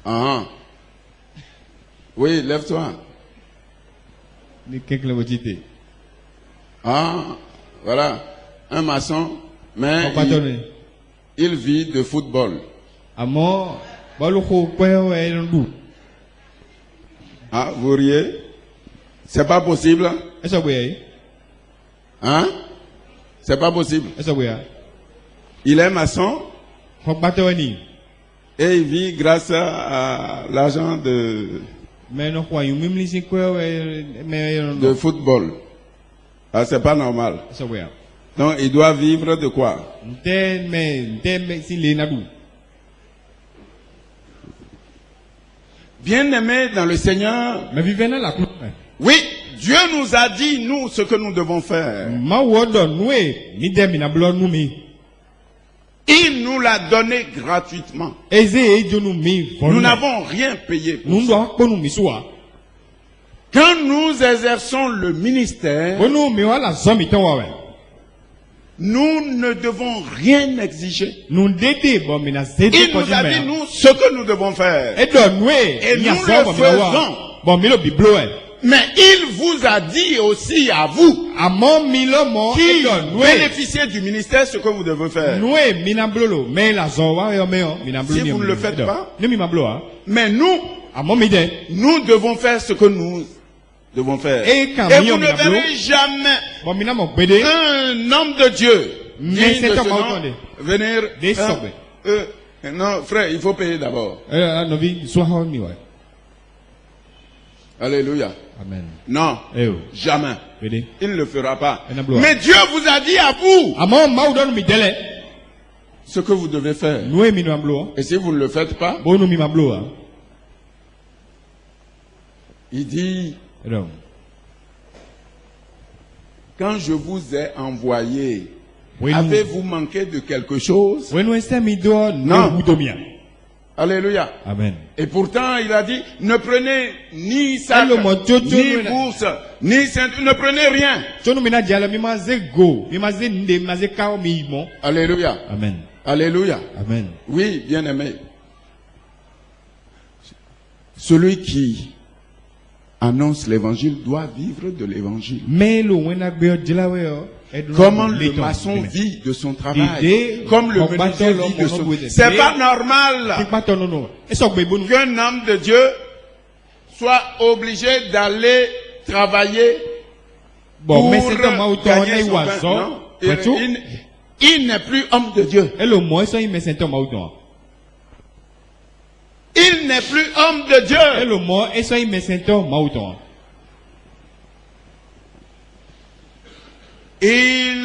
Ah. Oui, lève-toi. Ah, voilà. Un maçon, mais il vit de football. Ah, vous riez? C'est pas possible? Hein? C'est pas possible. Il est maçon et il vit grâce à l'argent de football. Ah, c'est pas normal. Donc il doit vivre de quoi? Bien-aimés dans le Seigneur. Oui, Dieu nous a dit, nous, ce que nous devons faire. Il nous l'a donné gratuitement. Nous n'avons rien payé pour ça. Quand nous exerçons le ministère, nous ne devons rien exiger. Il nous a dit, nous, ce que nous devons faire. Et nous le faisons. Mais il vous a dit aussi à vous, qui bénéficiez du ministère, ce que vous devez faire. Si vous ne le faites pas, mais nous devons faire ce que nous devons faire. Et vous ne verrez jamais un homme de Dieu venir. Non, frère, il faut payer d'abord. Alléluia. Amen. Non, jamais. Il ne le fera pas. Mais Dieu vous a dit à vous, ce que vous devez faire. Et si vous ne le faites pas, il dit, quand je vous ai envoyé, avez-vous manqué de quelque chose? Non. Alléluia. Amen. Et pourtant, il a dit, ne prenez ni sac, ni bourse, ni ceinture, ne prenez rien. Alléluia. Amen. Alléluia. Amen. Oui, bien-aimé. Celui qui annonce l'évangile doit vivre de l'évangile. Comment le maçon vit de son travail, comme le menuisier vit de son travail. C'est pas normal qu'un homme de Dieu soit obligé d'aller travailler pour gagner son pain. Non, il n'est plus homme de Dieu. Il n'est plus homme de Dieu. Il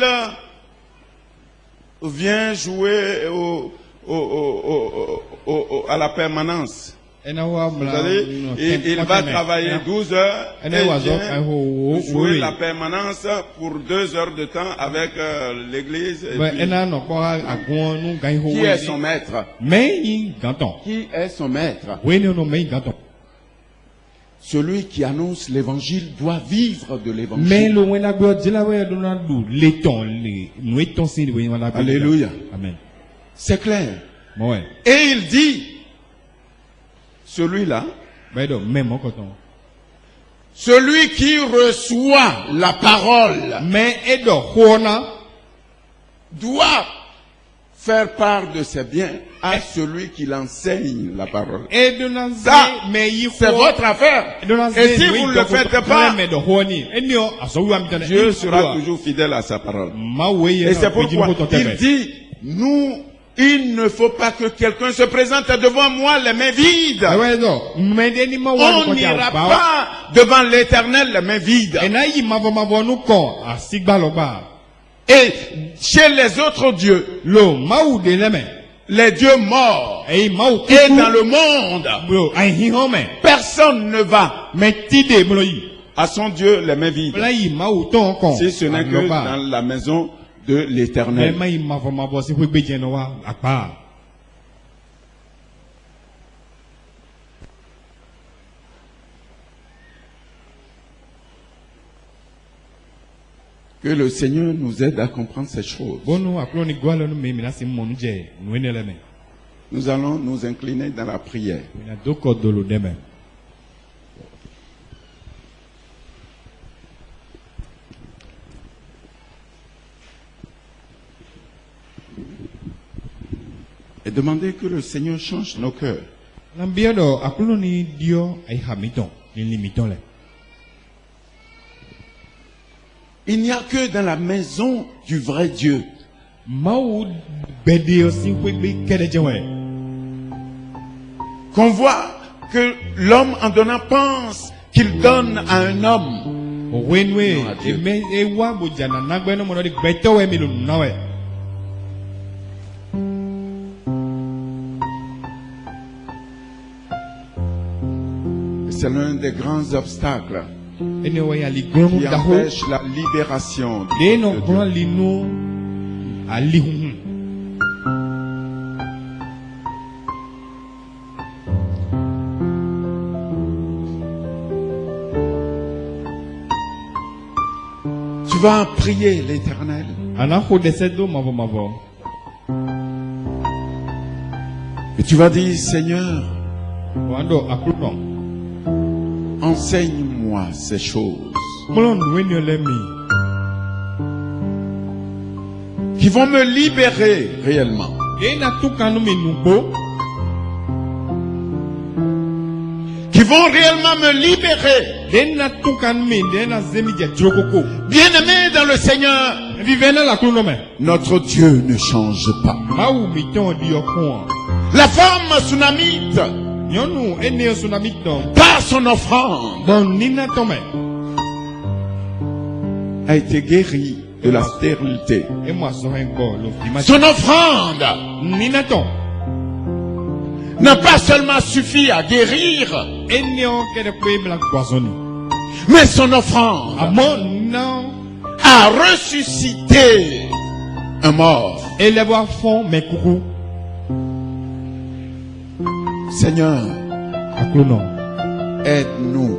vient jouer à la permanence. Il va travailler 12 heures et vient jouer la permanence pour 2 heures de temps avec l'église. Qui est son maître? Qui est son maître? Celui qui annonce l'évangile doit vivre de l'évangile. Alléluia. Amen. C'est clair. Et il dit, celui-là, celui qui reçoit la parole doit faire part de ses biens à celui qui l'enseigne la parole. Ça, c'est votre affaire. Et si vous ne le faites pas, Dieu sera toujours fidèle à sa parole. Et c'est pourquoi il dit, il ne faut pas que quelqu'un se présente devant moi les mains vides. On n'ira pas devant l'Éternel les mains vides. Et chez les autres dieux, les dieux morts, et dans le monde, personne ne va à son Dieu les mains vides, si ce n'est que dans la maison de l'Éternel. Que le Seigneur nous aide à comprendre ces choses. Nous allons nous incliner dans la prière. Et demander que le Seigneur change nos cœurs. Il n'y a que dans la maison du vrai Dieu qu'on voit que l'homme en donnant pense qu'il donne à un homme. Non, à Dieu. C'est l'un des grands obstacles qui empêche la libération de Dieu. Tu vas prier l'Éternel. Et tu vas dire, Seigneur, enseigne-moi ces choses qui vont me libérer réellement. Qui vont réellement me libérer. Bien-aimés dans le Seigneur, notre Dieu ne change pas. La femme sunamite, par son offrande, a été guérie de la stérilité. Son offrande n'a pas seulement suffi à guérir, mais son offrande a ressuscité un mort. Seigneur, aide-nous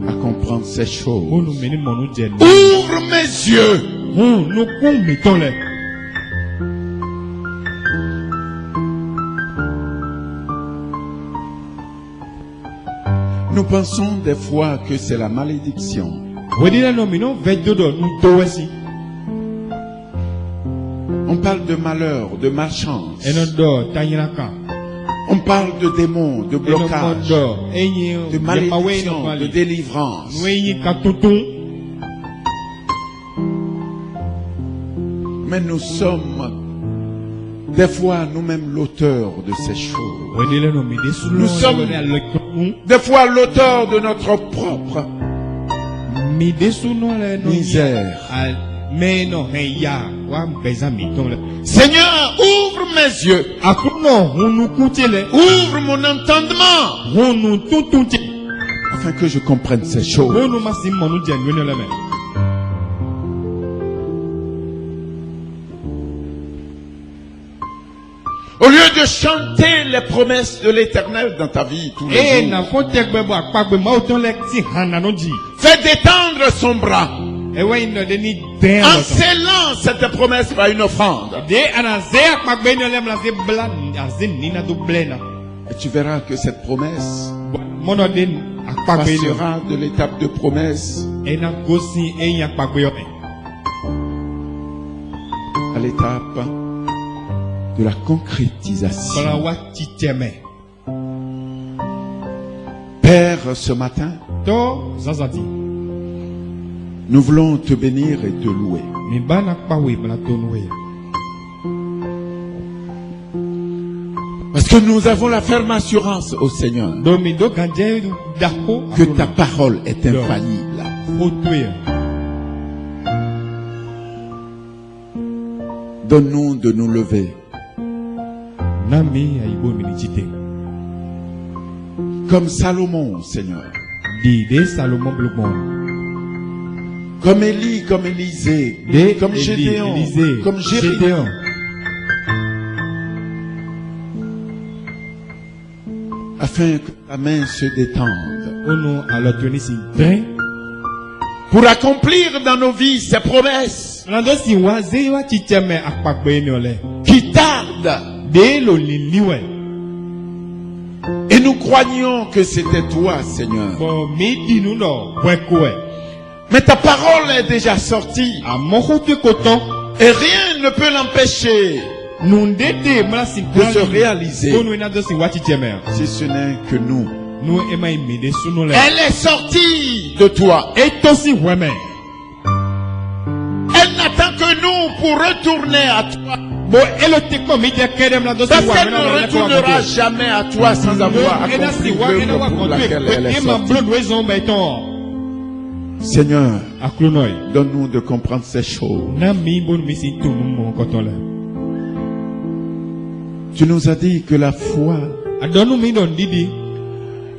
à comprendre ces choses. Ouvre mes yeux. Nous pensons des fois que c'est la malédiction. On parle de malheur, de malchance. On parle de démons, de blocage, de malédiction, de délivrance. Mais nous sommes des fois nous-mêmes l'auteur de ces choses. Nous sommes des fois l'auteur de notre propre misère. Seigneur, ouvre mes yeux. Ouvre mon entendement. Afin que je comprenne ces choses. Au lieu de chanter les promesses de l'Éternel dans ta vie tous les jours, fais détendre son bras. En scellant cette promesse par une offrande. Et tu verras que cette promesse passera de l'étape de promesse à l'étape de la concrétisation. Père, ce matin, nous voulons te bénir et te louer. Parce que nous avons la ferme assurance au Seigneur que ta parole est infaillible. Donne-nous de nous lever comme Salomon, Seigneur. Comme Élie, comme Élisée, comme Gédéon, comme Jérémie. Afin que ta main se détende. Pour accomplir dans nos vies ces promesses qui tardent. Et nous croyions que c'était toi, Seigneur. Mais ta parole est déjà sortie. Et rien ne peut l'empêcher de se réaliser. Si ce n'est que nous. Elle est sortie de toi. Elle n'attend que nous pour retourner à toi. Parce qu'elle ne retournera jamais à toi sans avoir accompli l'œuvre pour laquelle elle est sortie. Seigneur, donne-nous de comprendre ces choses. Tu nous as dit que la foi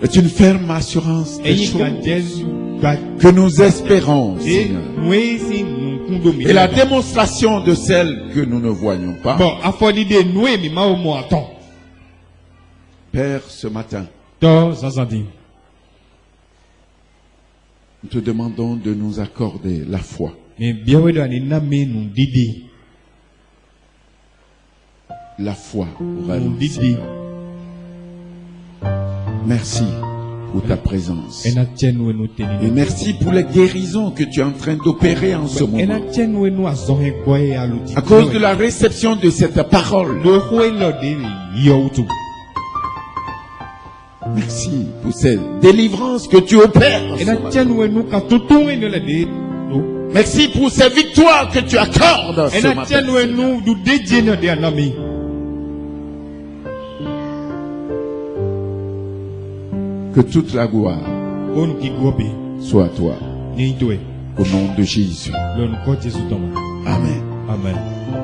est une ferme assurance des choses que nous espérons, Seigneur. Et la démonstration de celles que nous ne voyons pas. Père, ce matin, nous te demandons de nous accorder la foi. La foi pour elle, Seigneur. Merci pour ta présence. Et merci pour les guérisons que tu es en train d'opérer en ce moment. À cause de la réception de cette parole. Merci pour cette délivrance que tu opères. Merci pour ces victoires que tu accordes ce matin. Que toute la gloire soit à toi. Au nom de Jésus. Amen. Amen.